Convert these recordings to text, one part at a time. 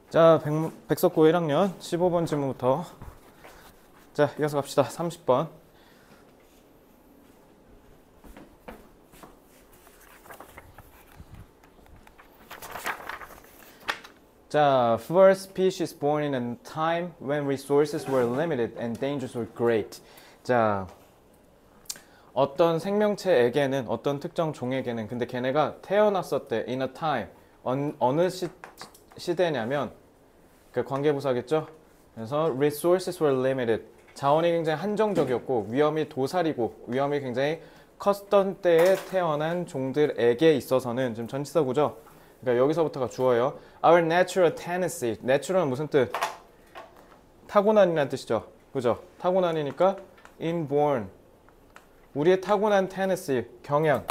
자, 백석고 1학년 15번 질문부터. 자, 이어서 갑시다. 30번. 자, first species born in a time when resources were limited and dangers were great. 자, 어떤 생명체에게는, 어떤 특정 종에게는, 근데 걔네가 태어났었대. in a time. 어느 시대냐면, 그 관계부사겠죠? 그래서 resources were limited. 자원이 굉장히 한정적이었고, 위험이 도사리고, 위험이 굉장히 컸던 때에 태어난 종들에게 있어서는, 지금 전치사구죠? 그러니까 여기서부터가 주어예요. Our natural tendency. natural은 무슨 뜻? 타고난이라는 뜻이죠. 그죠? 타고난이니까 inborn. 우리의 타고난 tendency, 경향.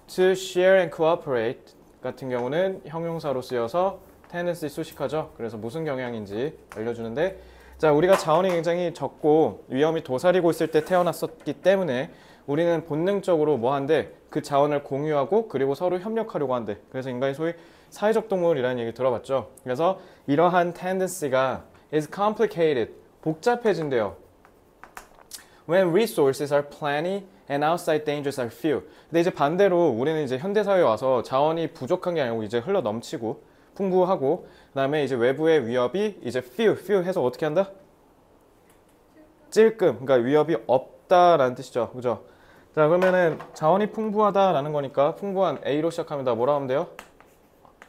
To share and cooperate 같은 경우는 형용사로 쓰여서 tendency 수식하죠. 그래서 무슨 경향인지 알려주는데, 자, 우리가 자원이 굉장히 적고 위험이 도사리고 있을 때 태어났었기 때문에 우리는 본능적으로 뭐 한대? 그 자원을 공유하고 그리고 서로 협력하려고 한대. 그래서 인간이 소위 사회적 동물이라는 얘기 들어봤죠. 그래서 이러한 tendency가 is complicated, 복잡해진대요. When resources are plenty and outside dangers are few. 근데 이제 반대로 우리는 이제 현대사회에 와서 자원이 부족한 게 아니고 이제 흘러 넘치고 풍부하고, 그 다음에 이제 외부의 위협이 이제 few 해서 어떻게 한다? 찔끔. 그러니까 위협이 없다라는 뜻이죠. 그죠? 자, 그러면은 자원이 풍부하다라는 거니까 풍부한 A로 시작합니다. 뭐라 하면 돼요?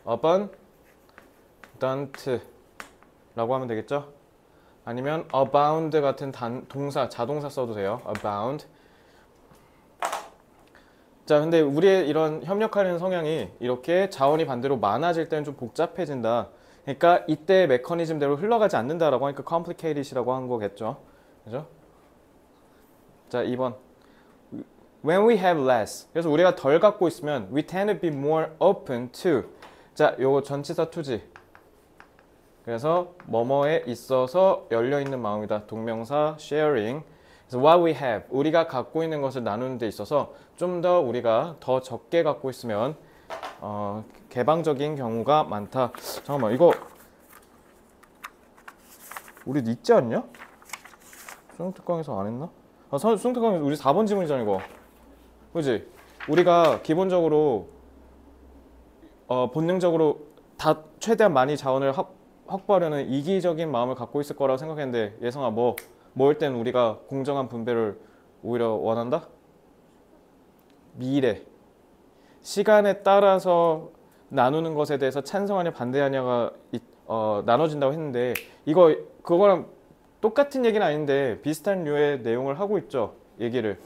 abundant 라고 하면 되겠죠? 아니면 abound 같은 동사, 자동사 써도 돼요. abound. 자, 근데 우리의 이런 협력하려는 성향이 이렇게 자원이 반대로 많아질 때는 좀 복잡해진다. 그러니까 이때 메커니즘대로 흘러가지 않는다라고 하니까 complicated이라고 한 거겠죠. 그죠? 자, 2번. When we have less. 그래서 우리가 덜 갖고 있으면 we tend to be more open to. 자, 요거 전치사 투지. 그래서 뭐뭐에 있어서 열려있는 마음이다. 동명사 sharing. 그래서 what we have. 우리가 갖고 있는 것을 나누는 데 있어서 좀 더 우리가 더 적게 갖고 있으면 개방적인 경우가 많다. 잠깐만, 이거 우리 있지 않냐? 수능특강에서 안 했나? 수능특강에서 우리 4번 지문이잖아 이거. 그지? 우리가 기본적으로 본능적으로 다 최대한 많이 자원을 확보하려는 이기적인 마음을 갖고 있을 거라고 생각했는데, 예성아, 뭐일 땐 우리가 공정한 분배를 오히려 원한다? 미래. 시간에 따라서 나누는 것에 대해서 찬성하냐 반대하냐가 나눠진다고 했는데, 그거랑 똑같은 얘기는 아닌데 비슷한 류의 내용을 하고 있죠. 얘기를.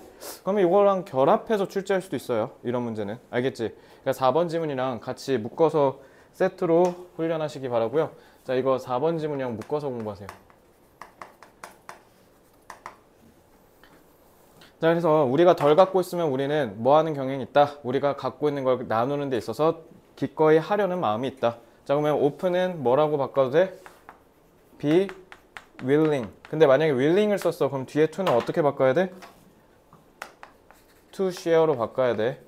그러면 이거랑 결합해서 출제할 수도 있어요. 이런 문제는. 알겠지? 그러니까 4번 지문이랑 같이 묶어서 세트로 훈련하시기 바라고요. 자, 이거 4번 지문이랑 묶어서 공부하세요. 자, 그래서 우리가 덜 갖고 있으면 우리는 뭐 하는 경향이 있다? 우리가 갖고 있는 걸 나누는 데 있어서 기꺼이 하려는 마음이 있다. 자, 그러면 open은 뭐라고 바꿔도 돼? be willing. 근데 만약에 willing을 썼어. 그럼 뒤에 to는 어떻게 바꿔야 돼? to share로 바꿔야 돼.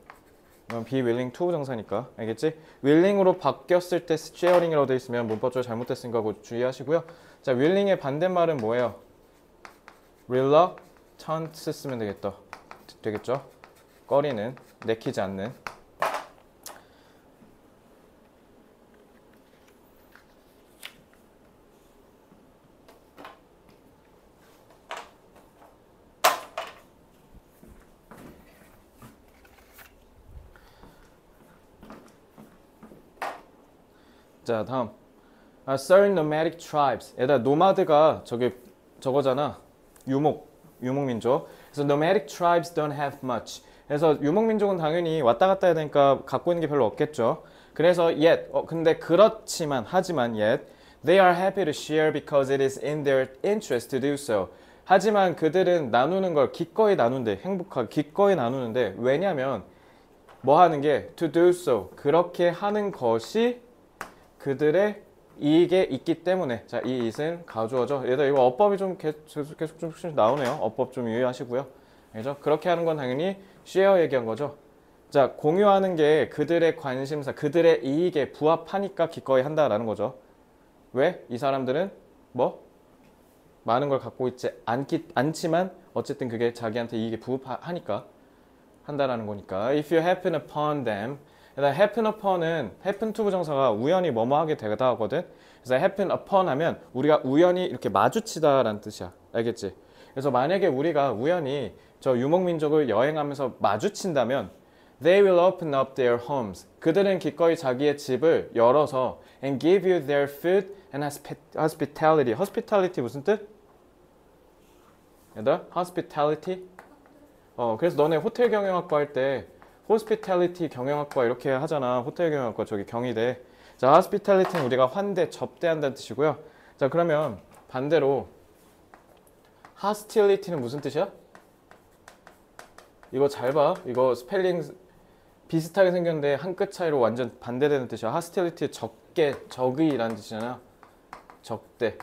그럼 be willing to 정사니까. 알겠지? willing으로 바뀌었을 때 sharing이라고 되어 있으면 문법적으로 잘못됐으니까 그거 주의하시고요. 자, willing의 반대말은 뭐예요? reluctant 쓰면 되겠죠? 꺼리는, 내키지 않는. 자, 다음. Certain nomadic tribes. 얘들아, 노마드가 저거잖아. 유목민족. 그래서 nomadic tribes don't have much. 그래서 유목민족은 당연히 왔다 갔다 해야 되니까 갖고 있는 게 별로 없겠죠. 그래서 근데 하지만 yet, they are happy to share because it is in their interest to do so. 하지만 그들은 나누는 걸 기꺼이 나눈대. 행복하게 기꺼이 나누는데, 왜냐면 뭐 하는 게 to do so. 그렇게 하는 것이 그들의 이익에 있기 때문에. 자, 이 it은 가주어죠. 얘들 이거 어법이 좀 계속 좀 나오네요. 어법 좀 유의하시고요. 알죠? 그렇게 하는 건 당연히 share 얘기한 거죠. 자, 공유하는 게 그들의 관심사, 그들의 이익에 부합하니까 기꺼이 한다라는 거죠. 왜? 이 사람들은 뭐? 많은 걸 갖고 있지 않지만 어쨌든 그게 자기한테 이익에 부합하니까 한다라는 거니까. If you happen upon them. 일단 happen upon은 happen to 부정사가 우연히 뭐뭐 하게 되다 하거든. 그래서 happen upon 하면 우리가 우연히 이렇게 마주치다라는 뜻이야. 알겠지? 그래서 만약에 우리가 우연히 저 유목민족을 여행하면서 마주친다면 They will open up their homes. 그들은 기꺼이 자기의 집을 열어서 and give you their food and hospitality. hospitality 무슨 뜻? 얘들아? hospitality? 그래서 너네 호텔 경영학과 할 때 hospitality 경영학과 이렇게 하잖아. 호텔 경영학과 저기 경희대. 자, hospitality는 우리가 환대, 접대한다는 뜻이고요. 자, 그러면 반대로 hostility는 무슨 뜻이야? 이거 잘 봐. 이거 스펠링 비슷하게 생겼는데 한 끗 차이로 완전 반대되는 뜻이야. hostility 적의라는 뜻이잖아. 적대.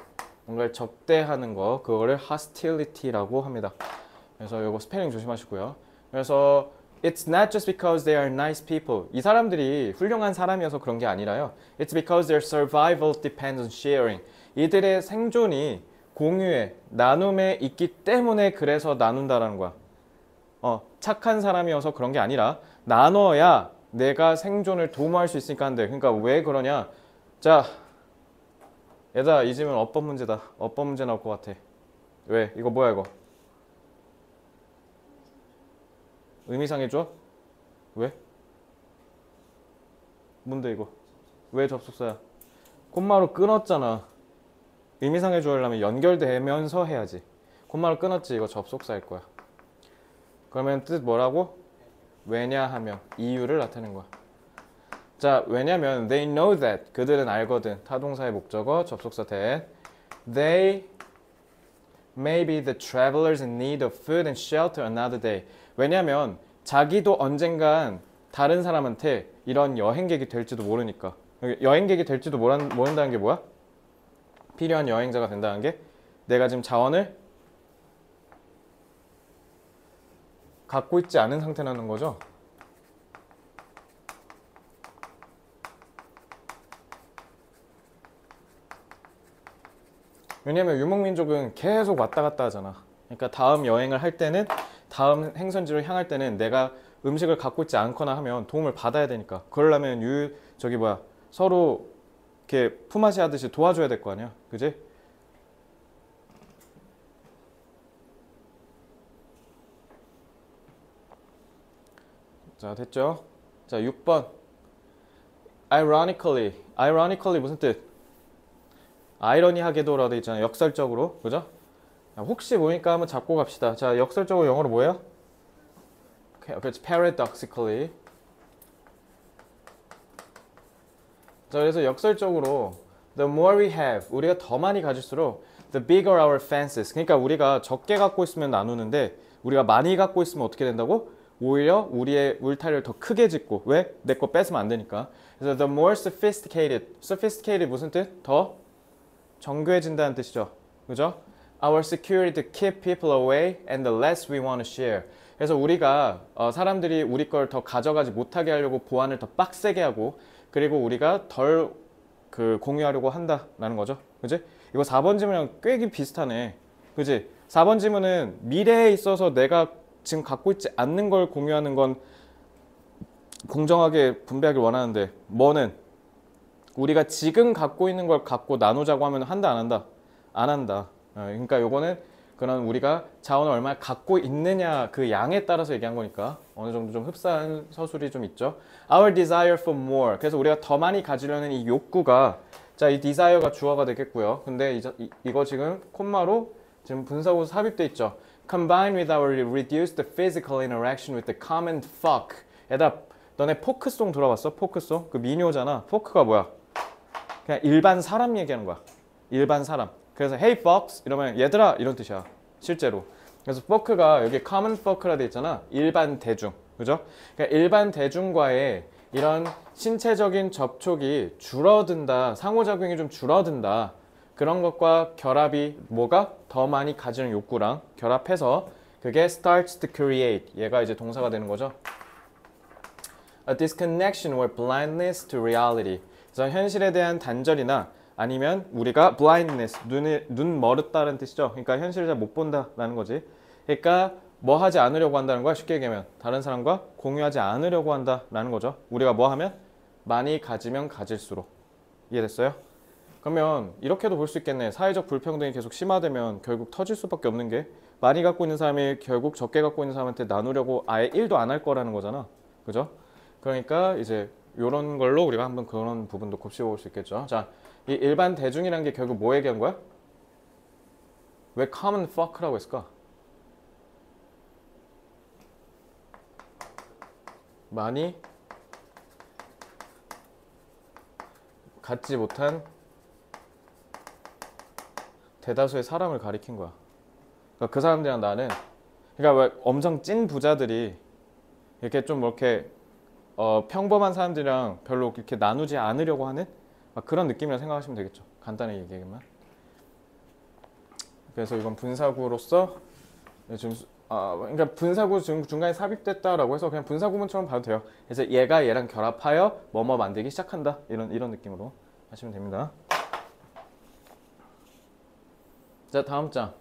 뭔가를 적대하는 거. 그거를 hostility라고 합니다. 그래서 이거 스펠링 조심하시고요. 그래서 It's not just because they are nice people. 이 사람들이 훌륭한 사람이어서 그런 게 아니라요. It's because their survival depends on sharing. 이들의 생존이 공유에, 나눔에 있기 때문에 그래서 나눈다라는 거야. 착한 사람이어서 그런 게 아니라 나눠야 내가 생존을 도모할 수 있으니까 한대. 그러니까 왜 그러냐? 자, 얘들아, 이 질문 어법 문제다. 어법 문제 나올 것 같아. 왜? 이거 뭐야 이거? 의미상해줘? 왜? 뭔데 이거? 왜 접속사야? 콤마로 끊었잖아. 의미상해줘 하려면 연결되면서 해야지. 콤마로 끊었지. 이거 접속사일 거야. 그러면 뜻 뭐라고? 왜냐하면 이유를 나타내는 거야. 자, 왜냐면 they know that 그들은 알거든. 타동사의 목적어 접속사 that they may be the travelers in need of food and shelter another day. 왜냐면 자기도 언젠간 다른 사람한테 이런 여행객이 될지도 모르니까. 여행객이 될지도 모른다는 게 뭐야? 필요한 여행자가 된다는 게 내가 지금 자원을 갖고 있지 않은 상태라는 거죠. 왜냐면 유목민족은 계속 왔다 갔다 하잖아. 그러니까 다음 여행을 할 때는, 다음 행선지로 향할 때는 내가 음식을 갖고 있지 않거나 하면 도움을 받아야 되니까. 그러려면 서로 이렇게 품앗이 하듯이 도와줘야 될 거 아니야. 그지? 자, 됐죠? 자, 6번. ironically 무슨 뜻? 아이러니하게도라고 돼 있잖아요. 역설적으로. 그죠? 혹시 모르니까 한번 잡고 갑시다. 자, 역설적으로 영어로 뭐예요? 그렇지. paradoxically. 자, 그래서 역설적으로 the more we have, 우리가 더 많이 가질수록 the bigger our fences. 그러니까 우리가 적게 갖고 있으면 나누는데 우리가 많이 갖고 있으면 어떻게 된다고? 오히려 우리의 울타리를 더 크게 짓고. 왜? 내 거 뺏으면 안 되니까. 그래서 the more sophisticated 무슨 뜻? 더 정교해진다는 뜻이죠. 그죠? Our security to keep people away and the less we want to share. 그래서 우리가 사람들이 우리 걸 더 가져가지 못하게 하려고 보안을 더 빡세게 하고, 그리고 우리가 덜 공유하려고 한다라는 거죠. 그지? 이거 4번 질문이랑 꽤 비슷하네. 그지? 4번 질문은 미래에 있어서 내가 지금 갖고 있지 않는 걸 공유하는 건 공정하게 분배하길 원하는데, 뭐는 우리가 지금 갖고 있는 걸 갖고 나누자고 하면 한다, 안 한다? 안 한다. 그러니까 요거는 그런 우리가 자원을 얼마나 갖고 있느냐 그 양에 따라서 얘기한 거니까 어느 정도 좀 흡사한 서술이 좀 있죠. Our desire for more. 그래서 우리가 더 많이 가지려는 이 욕구가, 자, 이 desire가 주어가 되겠고요. 근데 이거 지금 콤마로 지금 분사구로 삽입돼 있죠. Combined with our reduced physical interaction with the common folk. 너네 포크송 들어봤어? 포크송? 그 민요잖아. 포크가 뭐야? 그냥 일반 사람 얘기하는 거야. 일반 사람. 그래서 hey folks 이러면 얘들아 이런 뜻이야. 실제로. 그래서 folk가 여기 common folk라 돼 있잖아. 일반 대중. 그죠? 그러니까 일반 대중과의 이런 신체적인 접촉이 줄어든다. 상호작용이 좀 줄어든다. 그런 것과 결합이 뭐가? 더 많이 가지는 욕구랑 결합해서 그게 starts to create. 얘가 이제 동사가 되는 거죠. A disconnection or blindness to reality. 그래서 현실에 대한 단절이나 아니면 우리가 blindness, 눈 멀었다는 뜻이죠. 그러니까 현실을 잘 못 본다라는 거지. 그러니까 뭐 하지 않으려고 한다는 거야. 쉽게 얘기하면 다른 사람과 공유하지 않으려고 한다라는 거죠. 우리가 뭐 하면 많이 가지면 가질수록. 이해됐어요? 그러면 이렇게도 볼 수 있겠네. 사회적 불평등이 계속 심화되면 결국 터질 수밖에 없는 게 많이 갖고 있는 사람이 결국 적게 갖고 있는 사람한테 나누려고 아예 1도 안 할 거라는 거잖아. 그죠? 그러니까 이제 이런 걸로 우리가 한번 그런 부분도 곱씹어 볼 수 있겠죠. 자, 이 일반 대중이라는 게 결국 뭐 얘기한 거야? 왜 common fuck라고 했을까? 많이 갖지 못한 대다수의 사람을 가리킨 거야. 그러니까 그 사람들이랑 나는, 그러니까 왜 엄청 찐 부자들이 이렇게 좀 이렇게 평범한 사람들이랑 별로 이렇게 나누지 않으려고 하는 그런 느낌이라 생각하시면 되겠죠. 간단하게 얘기하면. 그래서 이건 분사구로서 지금 그러니까 분사구 중간에 삽입됐다라고 해서 그냥 분사구문처럼 봐도 돼요. 그래서 얘가 얘랑 결합하여 뭐뭐 만들기 시작한다. 이런 느낌으로 하시면 됩니다. 자, 다음 장.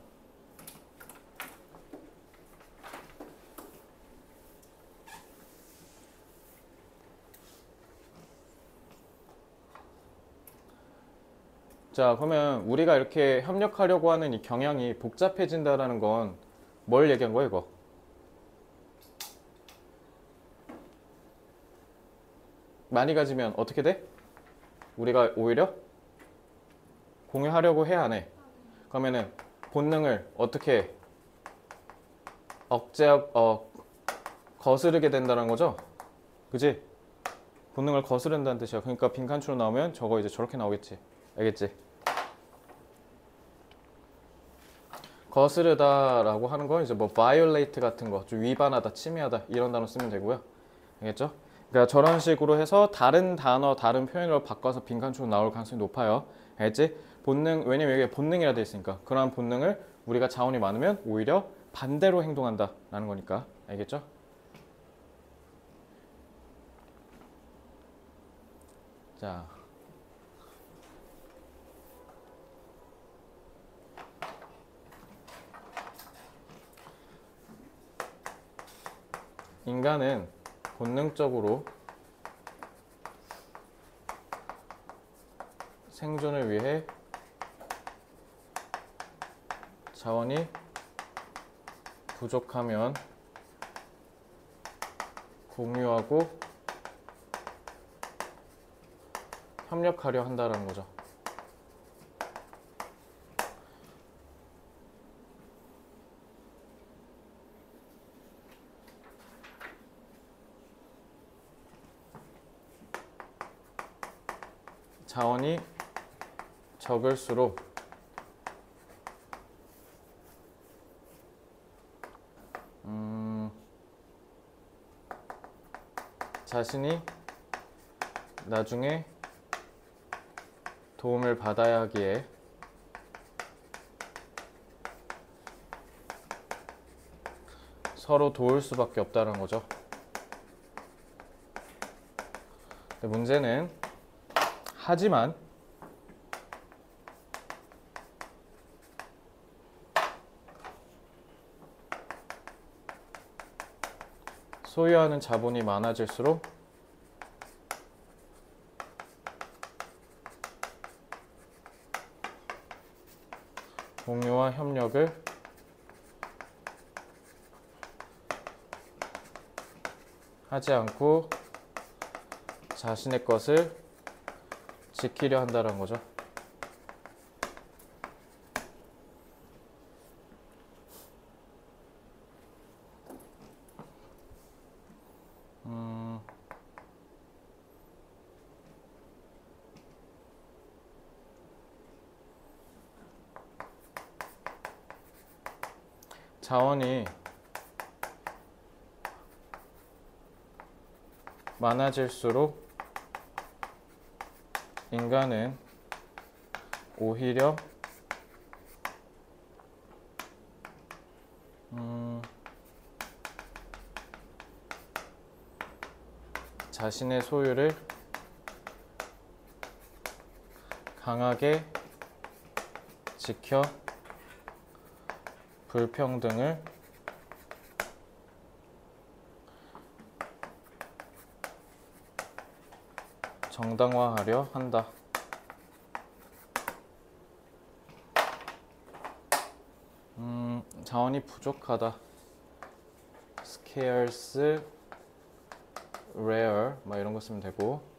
자, 그러면 우리가 이렇게 협력하려고 하는 이 경향이 복잡해진다라는 건 뭘 얘기한 거야, 이거? 많이 가지면 어떻게 돼? 우리가 오히려 공유하려고 해, 안 해? 그러면은 본능을 어떻게 거스르게 된다는 거죠? 그지? 본능을 거스른다는 뜻이야. 그러니까 빈칸추로 나오면 저거 이제 저렇게 나오겠지. 알겠지? 거스르다라고 하는 건 이제 뭐 violate 같은 거, 좀 위반하다, 침해하다 이런 단어 쓰면 되고요. 알겠죠? 그러니까 저런 식으로 해서 다른 단어, 다른 표현으로 바꿔서 빈칸추로 나올 가능성이 높아요. 알겠지? 본능, 왜냐면 이게 본능이라 돼 있으니까. 그러한 본능을 우리가 자원이 많으면 오히려 반대로 행동한다라는 거니까. 알겠죠? 자. 인간은 본능적으로 생존을 위해 자원이 부족하면 공유하고 협력하려 한다는 거죠. 자원이 적을수록 자신이 나중에 도움을 받아야 하기에 서로 도울 수밖에 없다는 거죠. 근데 문제는 하지만 소유하는 자본이 많아질수록 공유와 협력을 하지 않고 자신의 것을 지키려 한다는 거죠. 자원이 많아질수록 인간은 오히려 자신의 소유를 강하게 지켜 불평등을 정당화하려 한다. 자원이 부족하다. scarce, rare 막 이런 거 쓰면 되고,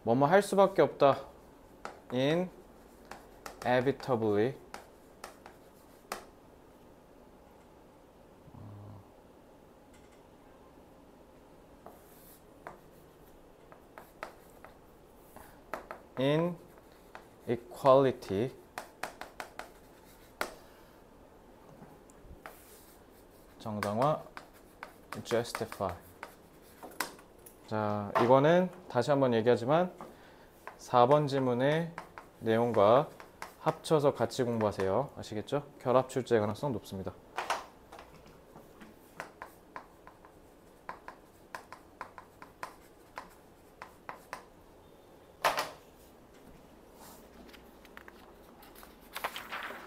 뭐뭐 할 수밖에 없다. inevitably, inequality, 정당화, justify. 자, 이거는 다시 한번 얘기하지만 4번 지문의 내용과 합쳐서 같이 공부하세요. 아시겠죠? 결합 출제 가능성 높습니다.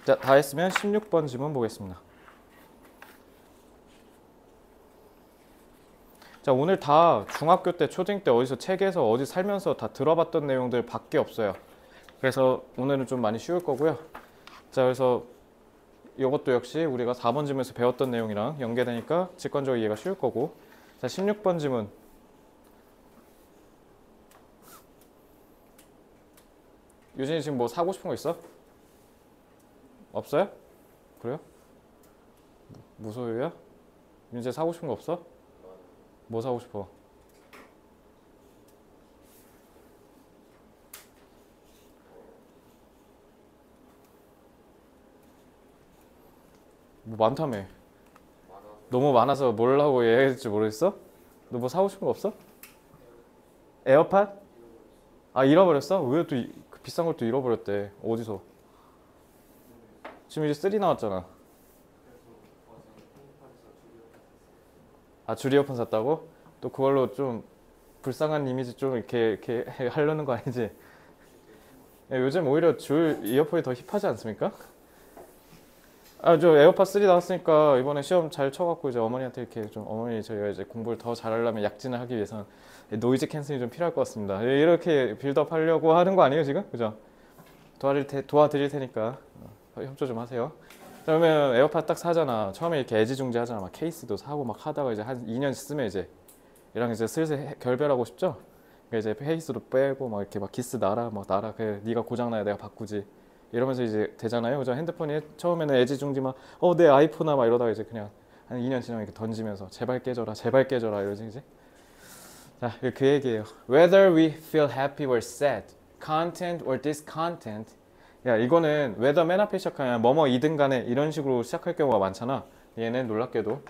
자, 다 했으면 16번 지문 보겠습니다. 자, 오늘 다 중학교 때, 초딩 때 어디서 책에서 어디 살면서 다 들어봤던 내용들 밖에 없어요. 그래서 오늘은 좀 많이 쉬울 거고요. 자, 그래서 이것도 역시 우리가 4번 지문에서 배웠던 내용이랑 연계되니까 직관적으로 이해가 쉬울 거고. 자, 16번 지문. 유진이 지금 뭐 사고 싶은 거 있어? 없어요? 그래요? 무소유야? 윤재 사고 싶은 거 없어? 뭐 사고 싶어? 뭐 많다며. 너무 많아서 뭘 하고 얘기해야 될지 모르겠어? 너 뭐 사고 싶은 거 없어? 에어팟? 아, 잃어버렸어? 왜 또 그 비싼 걸 또 잃어버렸대? 어디서? 지금 이제 3 나왔잖아. 아, 줄 이어폰 샀다고? 또 그걸로 좀 불쌍한 이미지 좀 이렇게 하려는 거 아니지? 야, 요즘 오히려 줄 이어폰이 더 힙하지 않습니까? 아, 저 에어팟 3 나왔으니까 이번에 시험 잘 쳐갖고 이제 어머니한테 이렇게 좀, 어머니 저희가 이제 공부를 더 잘하려면 약진을 하기 위해서는 노이즈 캔슬이 좀 필요할 것 같습니다. 이렇게 빌드업 하려고 하는 거 아니에요 지금? 그죠? 도와드릴 테니까 협조 좀 하세요. 그러면 에어팟 딱 사잖아. 처음에 이렇게 애지중지 하잖아. 막 케이스도 사고 막 하다가 이제 한 2년 쓰면 이제 얘랑 이제 슬슬 결별하고 싶죠? 그러니까 이제 케이스도 빼고 막 이렇게 막 기스 나라 막 나라. 그래 네가 고장나야 내가 바꾸지. 이러면서 이제 되잖아요. 그죠? 핸드폰이 처음에는 애지중지 막 내 아이폰아 막 이러다가 이제 그냥 한 2년 지나면 이렇게 던지면서 제발 깨져라 제발 깨져라 이러지 이제. 자, 그 얘기예요. Whether we feel happy or sad, content or discontent. 야, 이거는 whether 맨 앞에 시작하면 뭐뭐이든 간에 이런 식으로 시작할 경우가 많잖아. 얘는 놀랍게도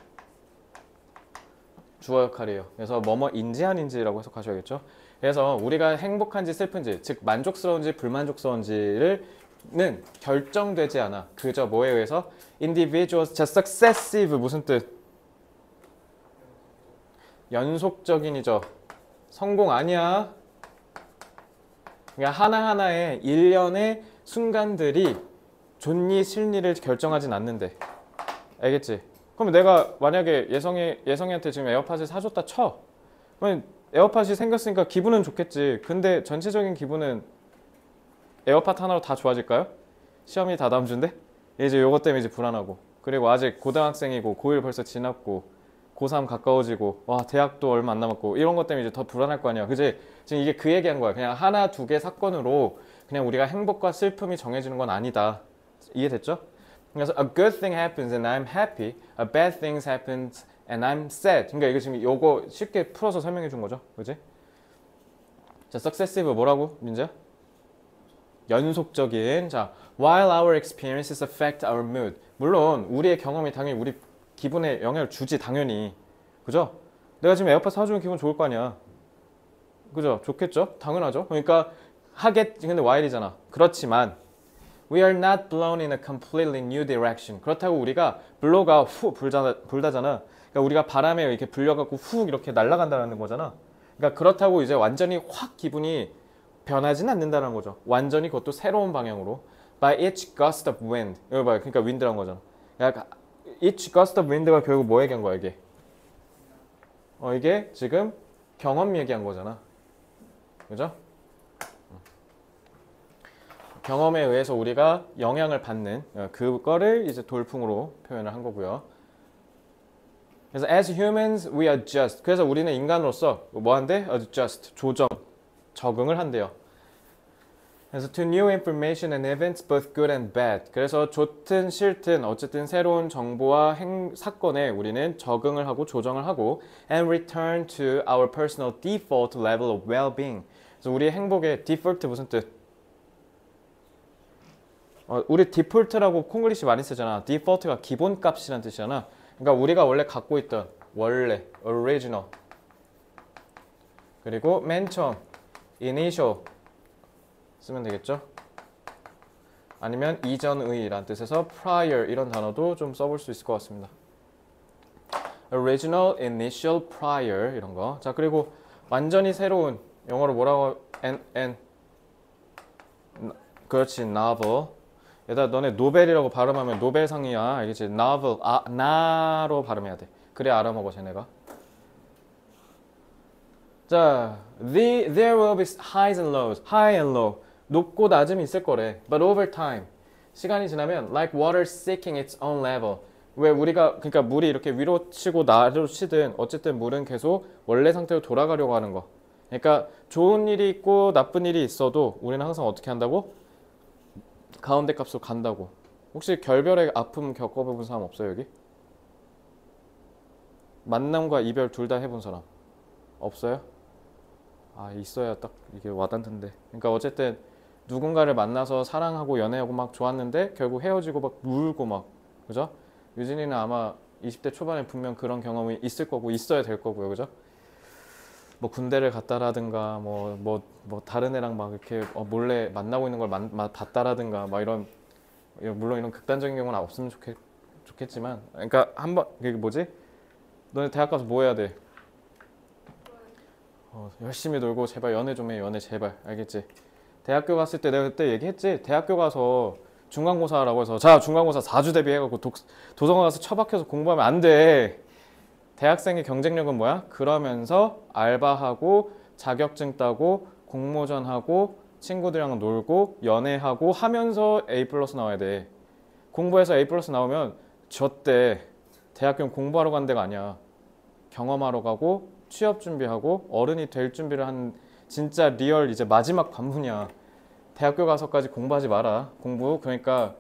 주어 역할이에요. 그래서 뭐뭐인지 아닌지라고 해석하셔야겠죠. 그래서 우리가 행복한지 슬픈지, 즉 만족스러운지 불만족스러운지를 는 결정되지 않아. 그저 뭐에 의해서? individuals, 자, successive 무슨 뜻? 연속적인이죠. 성공 아니야. 그러니까 하나하나의 일련의 순간들이 좋니 싫니를 결정하진 않는데. 알겠지? 그럼 내가 만약에 예성이한테 지금 에어팟을 사줬다 쳐. 그러면 에어팟이 생겼으니까 기분은 좋겠지. 근데 전체적인 기분은 에어팟 하나로 다 좋아질까요? 시험이 다 다음 주인데? 이제 요것 때문에 이제 불안하고. 그리고 아직 고등학생이고 고1 벌써 지났고 고3 가까워지고 와 대학도 얼마 안 남았고 이런 것 때문에 이제 더 불안할 거 아니야. 그지? 지금 이게 그 얘기한 거야. 그냥 하나 두 개 사건으로 그냥 우리가 행복과 슬픔이 정해지는 건 아니다. 이해됐죠? 그래서 a good thing happens and I'm happy. A bad thing happens and I'm sad. 그러니까 이거 지금 요거 쉽게 풀어서 설명해 준 거죠. 그지? 자, successive 뭐라고? 민재야? 연속적인. 자, while our experiences affect our mood. 물론 우리의 경험이 당연히 우리 기분에 영향을 주지 당연히. 그죠? 내가 지금 에어팟 사주면 기분 좋을 거 아니야. 그죠? 좋겠죠? 당연하죠. 그러니까 근데 while이잖아. 그렇지만 we are not blown in a completely new direction. 그렇다고 우리가 블로가 불다잖아. 그러니까 우리가 바람에 이렇게 불려갖고 훅 이렇게 날아간다는 거잖아. 그러니까 그렇다고 이제 완전히 확 기분이 변하진 않는다는 거죠. 완전히 그것도 새로운 방향으로. By each gust of wind. 이거 봐요. 그러니까 wind라는 거잖아. 그러니까 each gust of wind가 결국 뭐 얘기한 거야 이게? 이게 지금 경험 얘기한 거잖아. 그죠? 경험에 의해서 우리가 영향을 받는 그거를 이제 돌풍으로 표현을 한 거고요. 그래서 as humans we adjust. 그래서 우리는 인간으로서 뭐 한대? adjust. 조정. 적응을 한대요. 그래서 to new information and events both good and bad. 그래서 좋든 싫든 어쨌든 새로운 정보와 사건에 우리는 적응을 하고 조정을 하고 and return to our personal default level of well-being. 그래서 우리의 행복의 default 무슨 뜻? 우리 디폴트라고 콩글리시 많이 쓰잖아. 디폴트가 기본값이란 뜻이잖아. 그러니까 우리가 원래 갖고 있던 원래, original 그리고 맨 처음, initial 쓰면 되겠죠? 아니면 이전의 라는 뜻에서 prior 이런 단어도 좀 써볼 수 있을 것 같습니다. original, initial, prior 이런 거. 자 그리고 완전히 새로운 영어로 뭐라고 그렇지 novel. 얘들아 너네 노벨이라고 발음하면 노벨상이야. 알겠지? novel 나로 발음해야 돼. 그래 알아먹어 쟤네가. 자, there will be highs and lows, high and low. 높고 낮음이 있을 거래. But over time, 시간이 지나면 like water seeking its own level. 왜 우리가 그러니까 물이 이렇게 위로 치고 나로 치든 어쨌든 물은 계속 원래 상태로 돌아가려고 하는 거. 그러니까 좋은 일이 있고 나쁜 일이 있어도 우리는 항상 어떻게 한다고? 가운데 값으로 간다고. 혹시 결별의 아픔 겪어본 사람 없어요 여기? 만남과 이별 둘 다 해본 사람 없어요? 아 있어야 딱 이게 와닿는데. 그러니까 어쨌든 누군가를 만나서 사랑하고 연애하고 막 좋았는데 결국 헤어지고 막 울고 막 그죠? 유진이는 아마 20대 초반에 분명 그런 경험이 있을 거고 있어야 될 거고요, 그죠? 뭐 군대를 갔다라든가 뭐 다른 애랑 막 이렇게 몰래 만나고 있는 걸 봤다라든가 막 이런 물론 이런 극단적인 경우는 없으면 좋겠지만 그러니까 한번 그게 뭐지? 너네 대학 가서 뭐 해야 돼? 열심히 놀고 제발 연애 좀 해. 연애 제발. 알겠지? 대학교 갔을 때 내가 그때 얘기했지? 대학교 가서 중간고사라고 해서 자 중간고사 4주 대비해갖고 도서관 가서 처박혀서 공부하면 안 돼. 대학생의 경쟁력은 뭐야? 그러면서 알바하고 자격증 따고 공모전하고 친구들이랑 놀고 연애하고 하면서 A 플러스 나와야 돼. 공부해서 A 플러스 나오면 졌대. 대학교는 공부하러 간 데가 아니야. 경험하러 가고 취업 준비하고 어른이 될 준비를 한 진짜 리얼 이제 마지막 관문이야. 대학교 가서까지 공부하지 마라. 공부 그러니까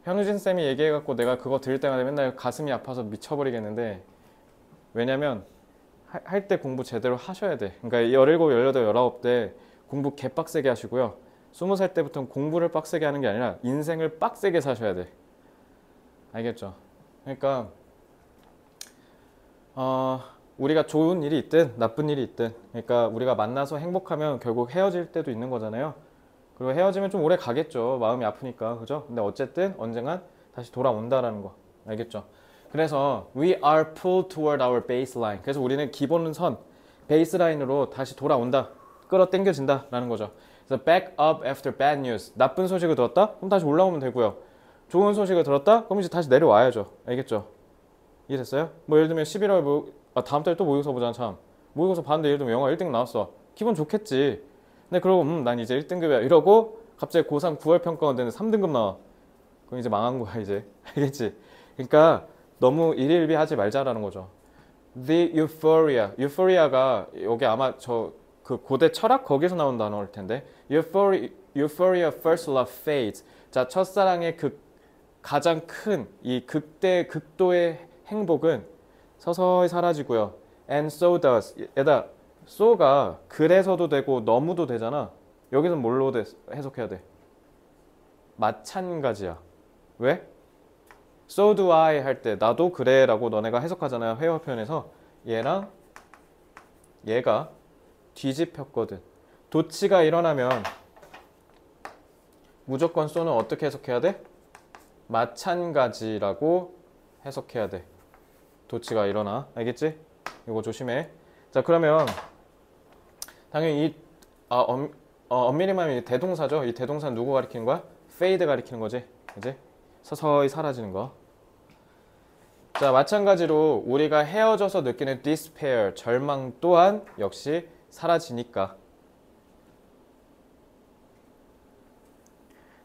현우진 쌤이 얘기해갖고 내가 그거 들을 때마다 맨날 가슴이 아파서 미쳐버리겠는데 왜냐면 할 때 공부 제대로 하셔야 돼. 그러니까 17, 18, 19때 공부 개빡세게 하시고요. 20살 때부터는 공부를 빡세게 하는 게 아니라 인생을 빡세게 사셔야 돼. 알겠죠? 그러니까 우리가 좋은 일이 있든 나쁜 일이 있든 그러니까 우리가 만나서 행복하면 결국 헤어질 때도 있는 거잖아요. 그리고 헤어지면 좀 오래 가겠죠. 마음이 아프니까. 그죠? 근데 어쨌든 언젠간 다시 돌아온다라는 거. 알겠죠? 그래서 we are pulled toward our baseline. 그래서 우리는 기본선, 베이스라인으로 다시 돌아온다. 끌어당겨진다 라는 거죠. 그래서 back up after bad news. 나쁜 소식을 들었다? 그럼 다시 올라오면 되고요. 좋은 소식을 들었다? 그럼 이제 다시 내려와야죠. 알겠죠? 이해됐어요? 뭐 예를 들면 11월 다음 달에 또 모의고사 보잖아 참. 모의고사 봤는데 예를 들면 영어 1등 나왔어. 기분 좋겠지. 근데 그러고 난 이제 1등급이야 이러고 갑자기 고3 9월 평가원 되는 3등급 나와. 그럼 이제 망한 거야 이제. 알겠지? 그러니까 너무 일일비 하지 말자라는 거죠. The euphoria. euphoria가 여기 아마 그 고대 철학 거기서 나온 단어일 텐데 euphoria first love fades. 자 첫사랑의 가장 큰 이 극도의 행복은 서서히 사라지고요. And so does. 얘다 so가 그래서도 되고 너무도 되잖아. 여기서는 뭘로 해석해야 돼? 마찬가지야. 왜? So do I 할 때 나도 그래 라고 너네가 해석하잖아요. 회화 표현에서 얘랑 얘가 뒤집혔거든. 도치가 일어나면 무조건 so는 어떻게 해석해야 돼? 마찬가지라고 해석해야 돼. 도치가 일어나. 알겠지? 이거 조심해. 자 그러면 당연히 이 엄밀히만 대동사죠. 이 대동사 누구 가리키는 거야? fade 가리키는 거지. 그지? 서서히 사라지는 거. 자, 마찬가지로 우리가 헤어져서 느끼는 despair, 절망 또한 역시 사라지니까.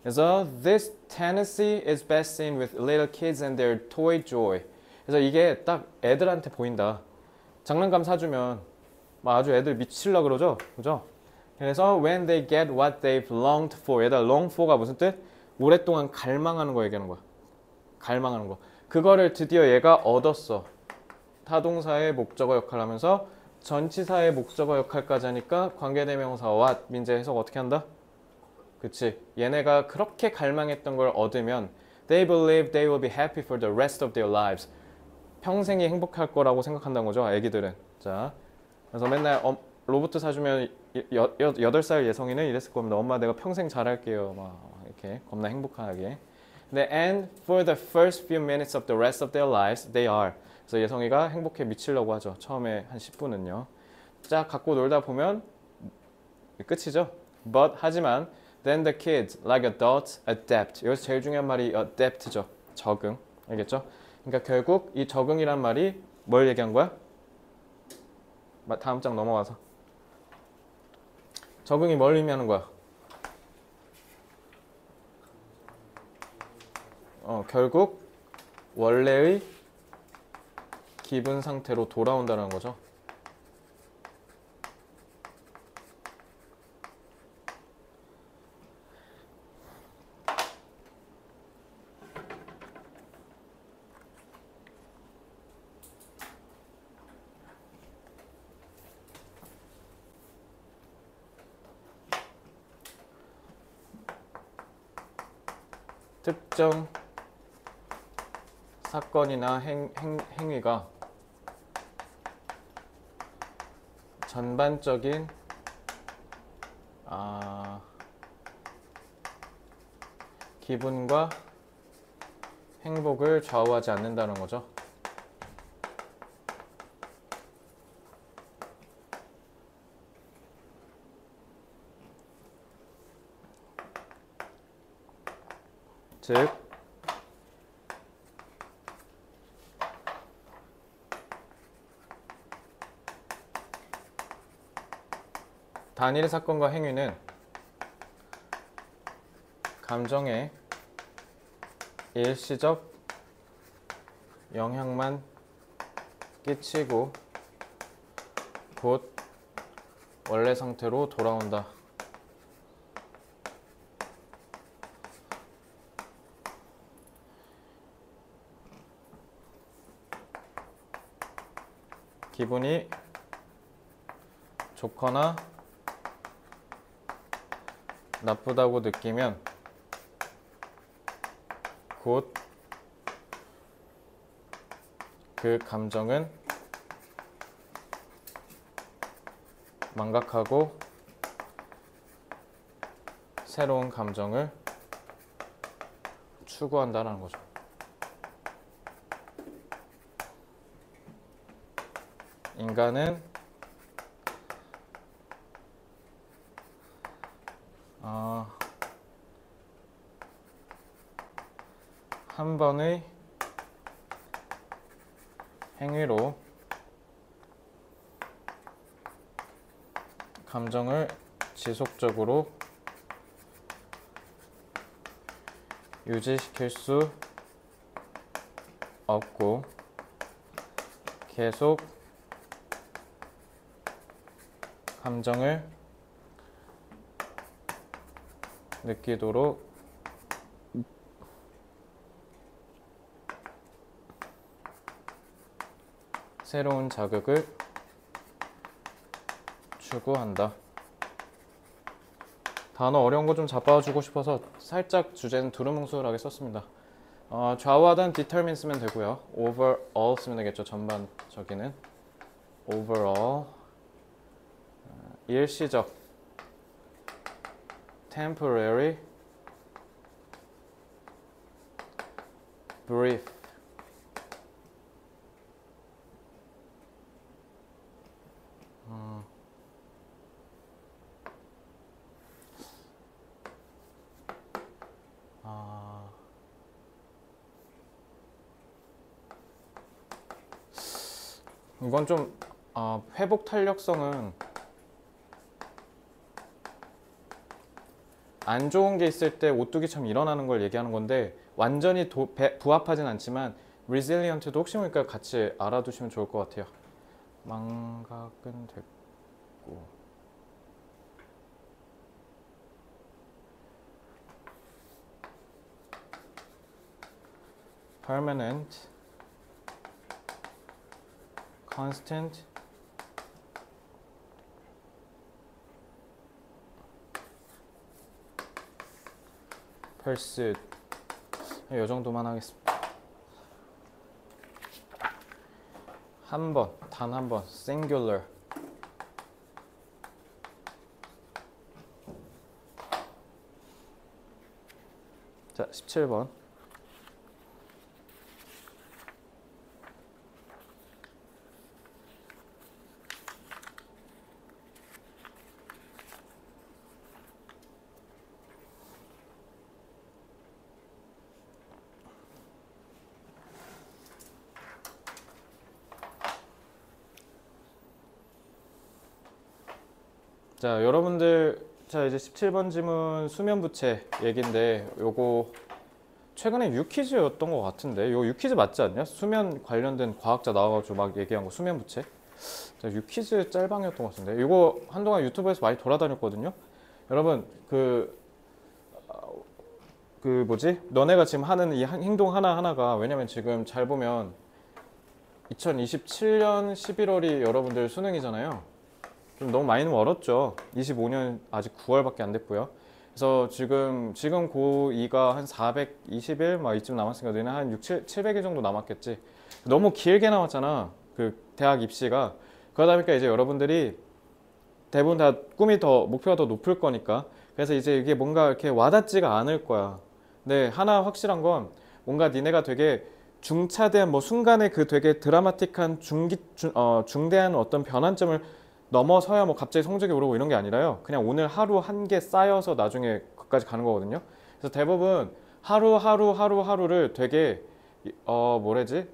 그래서 this tendency is best seen with little kids and their toy joy. 그래서 이게 딱 애들한테 보인다. 장난감 사주면 막 아주 애들 미칠라 그러죠, 그죠? 그래서 when they get what they've longed for. 얘들아, long for가 무슨 뜻? 오랫동안 갈망하는 거 얘기하는 거야. 갈망하는 거. 그거를 드디어 얘가 얻었어. 타동사의 목적어 역할을 하면서 전치사의 목적어 역할까지 하니까 관계대명사 what 민재 해석 어떻게 한다? 그치. 얘네가 그렇게 갈망했던 걸 얻으면 they believe they will be happy for the rest of their lives. 평생이 행복할 거라고 생각한다는 거죠, 애기들은. 자, 그래서 맨날 로봇 사주면 8살 예성이는 이랬을 겁니다. 엄마 내가 평생 잘할게요. 막 이렇게 겁나 행복하게. 근데 and for the first few minutes of the rest of their lives, they are. 그래서 예성이가 행복해 미치려고 하죠. 처음에 한 10분은요. 쫙 갖고 놀다 보면 끝이죠. But 하지만 then the kids, like adults, adapt. 여기서 제일 중요한 말이 adapt죠. 적응. 알겠죠? 그러니까 결국 이 적응이란 말이 뭘 얘기한 거야? 다음 장 넘어가서. 적응이 뭘 의미하는 거야? 결국 원래의 기분 상태로 돌아온다는 거죠. 특정 사건이나 행위가 전반적인 기분과 행복을 좌우하지 않는다는 거죠. 즉 단일 사건과 행위는 감정에 일시적 영향만 끼치고 곧 원래 상태로 돌아온다. 기분이 좋거나 나쁘다고 느끼면 곧 그 감정은 망각하고 새로운 감정을 추구한다는 거죠. 인간은 한 번의 행위로 감정을 지속적으로 유지시킬 수 없고 계속 감정을 느끼도록 새로운 자극을 추구한다. 단어 어려운 거 좀 잡아주고 싶어서 살짝 주제는 두루뭉술하게 썼습니다. 좌우하다는 determine 쓰면 되고요. overall 쓰면 되겠죠. 전반적인은 overall. 일시적 temporary, brief. 이건 좀 회복 탄력성은 안 좋은 게 있을 때 오뚜기처럼 일어나는 걸 얘기하는 건데 완전히 부합하진 않지만 resilient도 혹시 모르니까 같이 알아두시면 좋을 것 같아요. 망각은 됐고 permanent, constant, pursuit. 이 정도만 하겠습니다. 한 번, 단 한 번, singular. 자, 17번. 자, 여러분들, 자, 이제 17번 지문 수면 부채 얘긴데, 요거 최근에 유퀴즈였던 것 같은데, 요 유퀴즈 맞지 않냐? 수면 관련된 과학자 나와가지고 막 얘기한 거 수면 부채. 자, 유퀴즈 짤방이었던 것 같은데, 이거 한동안 유튜브에서 많이 돌아다녔거든요. 여러분, 뭐지? 너네가 지금 하는 이 행동 하나하나가, 왜냐면 지금 잘 보면 2027년 11월이 여러분들 수능이잖아요. 좀 너무 많이 멀었죠. 25년 아직 9월밖에 안 됐고요. 그래서 지금 고2가 한 420일 막 이쯤 남았으니까 너희는 한 700일 정도 남았겠지. 너무 길게 남았잖아. 그 대학 입시가. 그러다 보니까 이제 여러분들이 대부분 다 목표가 더 높을 거니까. 그래서 이제 이게 뭔가 이렇게 와닿지가 않을 거야. 근데 하나 확실한 건 뭔가 니네가 되게 중차대한 뭐 순간에 그 되게 드라마틱한 중대한 어떤 변환점을 넘어서야 뭐 갑자기 성적이 오르고 이런 게 아니라요. 그냥 오늘 하루 한 개 쌓여서 나중에 그까지 가는 거거든요. 그래서 대부분 하루를 되게 뭐라지?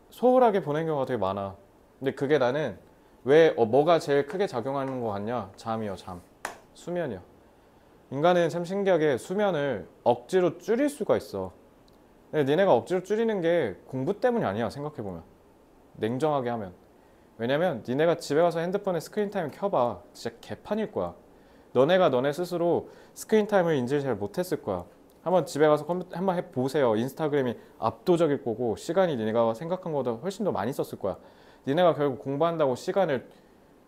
소홀하게 보낸 경우가 되게 많아. 근데 그게 나는 왜 뭐가 제일 크게 작용하는 거 같냐? 잠이요, 잠. 수면이요. 인간은 참 신기하게 수면을 억지로 줄일 수가 있어. 근데 니네가 억지로 줄이는 게 공부 때문이 아니야, 생각해보면. 냉정하게 하면. 왜냐면 니네가 집에 가서 핸드폰에 스크린 타임 켜봐. 진짜 개판일 거야. 너네가 너네 스스로 스크린 타임을 인지를 잘 못했을 거야. 한번 집에 가서 한번 해보세요. 인스타그램이 압도적일 거고 시간이 니네가 생각한 것보다 훨씬 더 많이 썼을 거야. 니네가 결국 공부한다고 시간을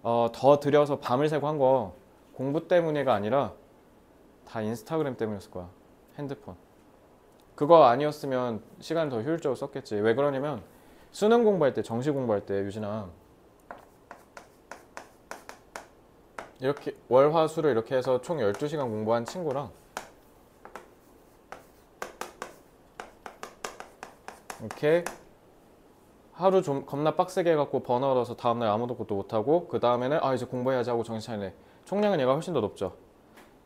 더 들여서 밤을 새고 한 거 공부 때문이가 아니라 다 인스타그램 때문이었을 거야. 핸드폰. 그거 아니었으면 시간을 더 효율적으로 썼겠지. 왜 그러냐면 수능 공부할 때, 정시 공부할 때 유진아 이렇게 월화수를 이렇게 해서 총 12시간 공부한 친구랑 이렇게 하루 좀 겁나 빡세게 해갖고 번아웃 와서 다음날 아무도 것도 못하고 그 다음에는 이제 공부해야지 하고 정신 차리네. 총량은 얘가 훨씬 더 높죠.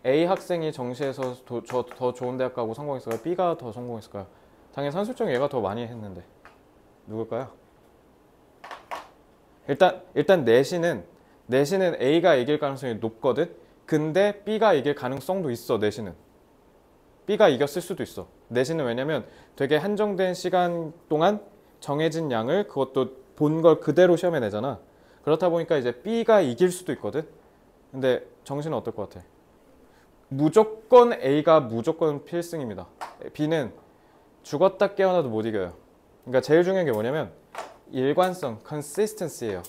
A 학생이 정시에서 더 좋은 대학 가고 성공했을까요? B가 더 성공했을까요? 당연히 산술적 얘가 더 많이 했는데 누굴까요? 일단 내신은 A가 이길 가능성이 높거든. 근데 B가 이길 가능성도 있어. 내신은 B가 이겼을 수도 있어. 내신은 왜냐면 되게 한정된 시간 동안 정해진 양을 그것도 본 걸 그대로 시험에 내잖아. 그렇다 보니까 이제 B가 이길 수도 있거든. 근데 정신은 어떨 것 같아? 무조건 A가 무조건 필승입니다. B는 죽었다 깨어나도 못 이겨요. 그러니까 제일 중요한 게 뭐냐면 일관성, consistency예요.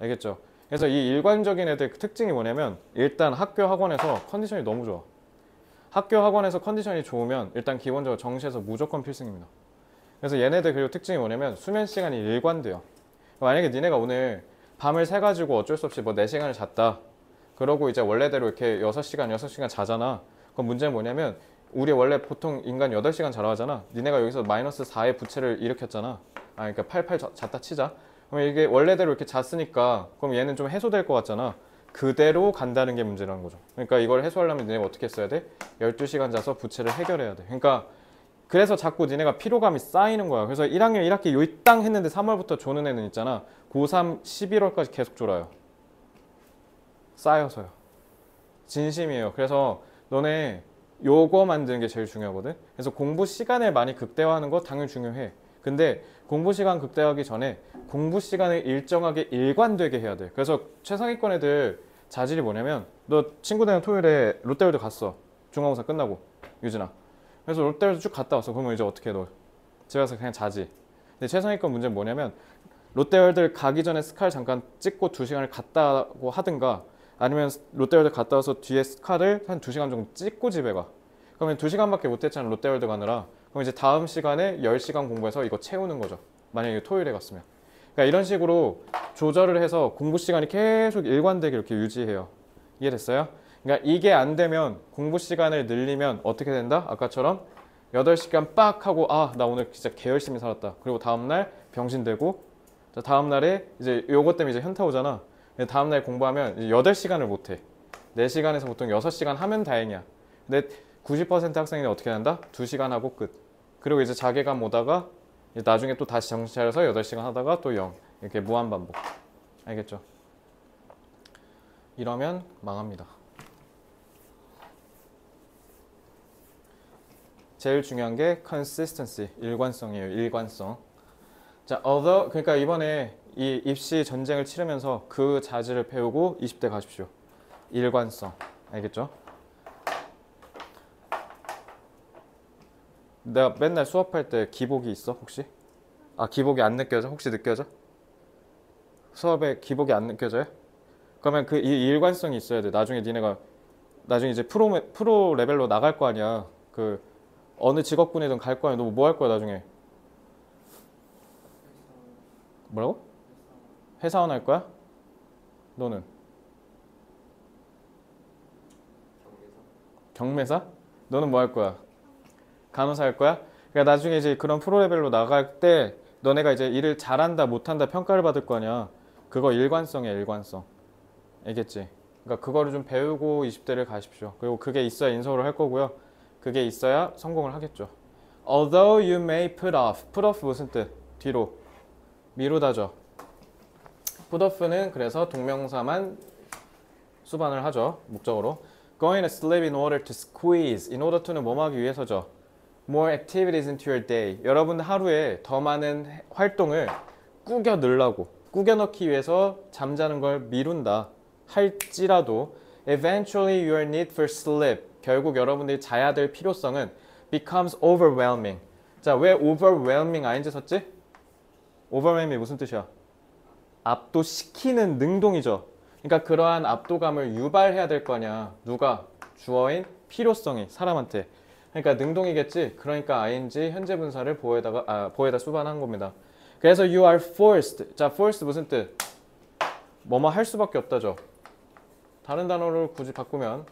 알겠죠? 그래서 이 일관적인 애들 특징이 뭐냐면 일단 학교 학원에서 컨디션이 너무 좋아. 학교 학원에서 컨디션이 좋으면 일단 기본적으로 정시에서 무조건 필승입니다. 그래서 얘네들 그리고 특징이 뭐냐면 수면 시간이 일관돼요. 만약에 니네가 오늘 밤을 새가지고 어쩔 수 없이 뭐 4시간을 잤다. 그러고 이제 원래대로 이렇게 6시간 자잖아. 그럼 문제는 뭐냐면 우리 원래 보통 인간 8시간 자라 하잖아. 니네가 여기서 마이너스 4의 부채를 일으켰잖아. 그러니까 88 잤다 치자. 그럼 이게 원래대로 이렇게 잤으니까 그럼 얘는 좀 해소될 것 같잖아. 그대로 간다는 게 문제라는 거죠. 그러니까 이걸 해소하려면 니네가 어떻게 했어야 돼? 12시간 자서 부채를 해결해야 돼. 그러니까 그래서 자꾸 니네가 피로감이 쌓이는 거야. 그래서 1학년 1학기 요이 땅 했는데 3월부터 조는 애는 있잖아. 고3 11월까지 계속 졸아요. 쌓여서요. 진심이에요. 그래서 너네 요거 만드는 게 제일 중요하거든. 그래서 공부 시간을 많이 극대화하는 거 당연히 중요해. 근데 공부 시간 극대화하기 전에 공부 시간을 일정하게 일관되게 해야 돼. 그래서 최상위권 애들 자질이 뭐냐면 너 친구들이랑 토요일에 롯데월드 갔어. 중간고사 끝나고 유진아. 그래서 롯데월드 쭉 갔다 왔어. 그러면 이제 어떻게 해 너? 집에 가서 그냥 자지. 근데 최상위권 문제는 뭐냐면 롯데월드 가기 전에 스카를 잠깐 찍고 2시간을 갔다고 하든가 아니면 롯데월드 갔다 와서 뒤에 스카를 한 2시간 정도 찍고 집에 가. 그러면 2시간밖에 못했잖아 롯데월드 가느라. 그럼 이제 다음 시간에 10시간 공부해서 이거 채우는 거죠. 만약에 토요일에 갔으면. 그러니까 이런 식으로 조절을 해서 공부 시간이 계속 일관되게 이렇게 유지해요. 이해됐어요? 그러니까 이게 안 되면 공부 시간을 늘리면 어떻게 된다? 아까처럼 8시간 빡 하고 아, 나 오늘 진짜 개 열심히 살았다. 그리고 다음날 병신되고 다음날에 이제 요것 때문에 이제 현타 오잖아. 다음날 공부하면 이제 8시간을 못해. 4시간에서 보통 6시간 하면 다행이야. 근데 90% 학생이 어떻게 한다? 2시간 하고 끝. 그리고 이제 자괴감 오다가 이제 나중에 또 다시 정신 차려서 8시간 하다가 또 0. 이렇게 무한반복. 알겠죠? 이러면 망합니다. 제일 중요한 게 consistency, 일관성이에요. 일관성. 자, although 그러니까 이번에 이 입시 전쟁을 치르면서 그 자질을 배우고 20대 가십시오. 일관성. 알겠죠? 내가 맨날 수업할 때 기복이 있어 혹시? 아, 기복이 안 느껴져? 혹시 느껴져? 수업에 기복이 안 느껴져요? 그러면 그 이 일관성이 있어야 돼. 나중에 니네가 나중에 이제 프로 레벨로 나갈 거 아니야. 그 어느 직업군이든 갈 거 아니야. 너 뭐 할 거야 나중에? 뭐라고? 회사원 할 거야? 너는? 경매사? 너는 뭐 할 거야? 간호사 할 거야? 그러니까 나중에 이제 그런 프로 레벨로 나갈 때 너네가 이제 일을 잘한다 못한다 평가를 받을 거 아니야. 그거 일관성이야. 일관성. 알겠지? 그러니까 그거를 좀 배우고 20대를 가십시오. 그리고 그게 있어야 인서울을 할 거고요. 그게 있어야 성공을 하겠죠. Although you may put off. put off 무슨 뜻? 뒤로. 미루다죠. put off는 그래서 동명사만 수반을 하죠. 목적으로. Going to sleep in order to squeeze. in order to는 뭐뭐 하기 위해서죠. More activities into your day. 여러분 하루에 더 많은 활동을 꾸겨 넣으려고. 꾸겨 넣기 위해서 잠자는 걸 미룬다. 할지라도 eventually your need for sleep. 결국 여러분들이 자야 될 필요성은 becomes overwhelming. 자, 왜 overwhelming ing 썼지? overwhelming 무슨 뜻이야? 압도시키는 능동이죠. 그러니까 그러한 압도감을 유발해야 될 거 아니야. 누가? 주어인 필요성이 사람한테. 그러니까 능동이겠지. 그러니까 ing 현재 분사를 보에다 수반한 겁니다. 그래서 you are forced. 자, forced 무슨 뜻? 뭐뭐 할 수밖에 없다죠. 다른 단어를 굳이 바꾸면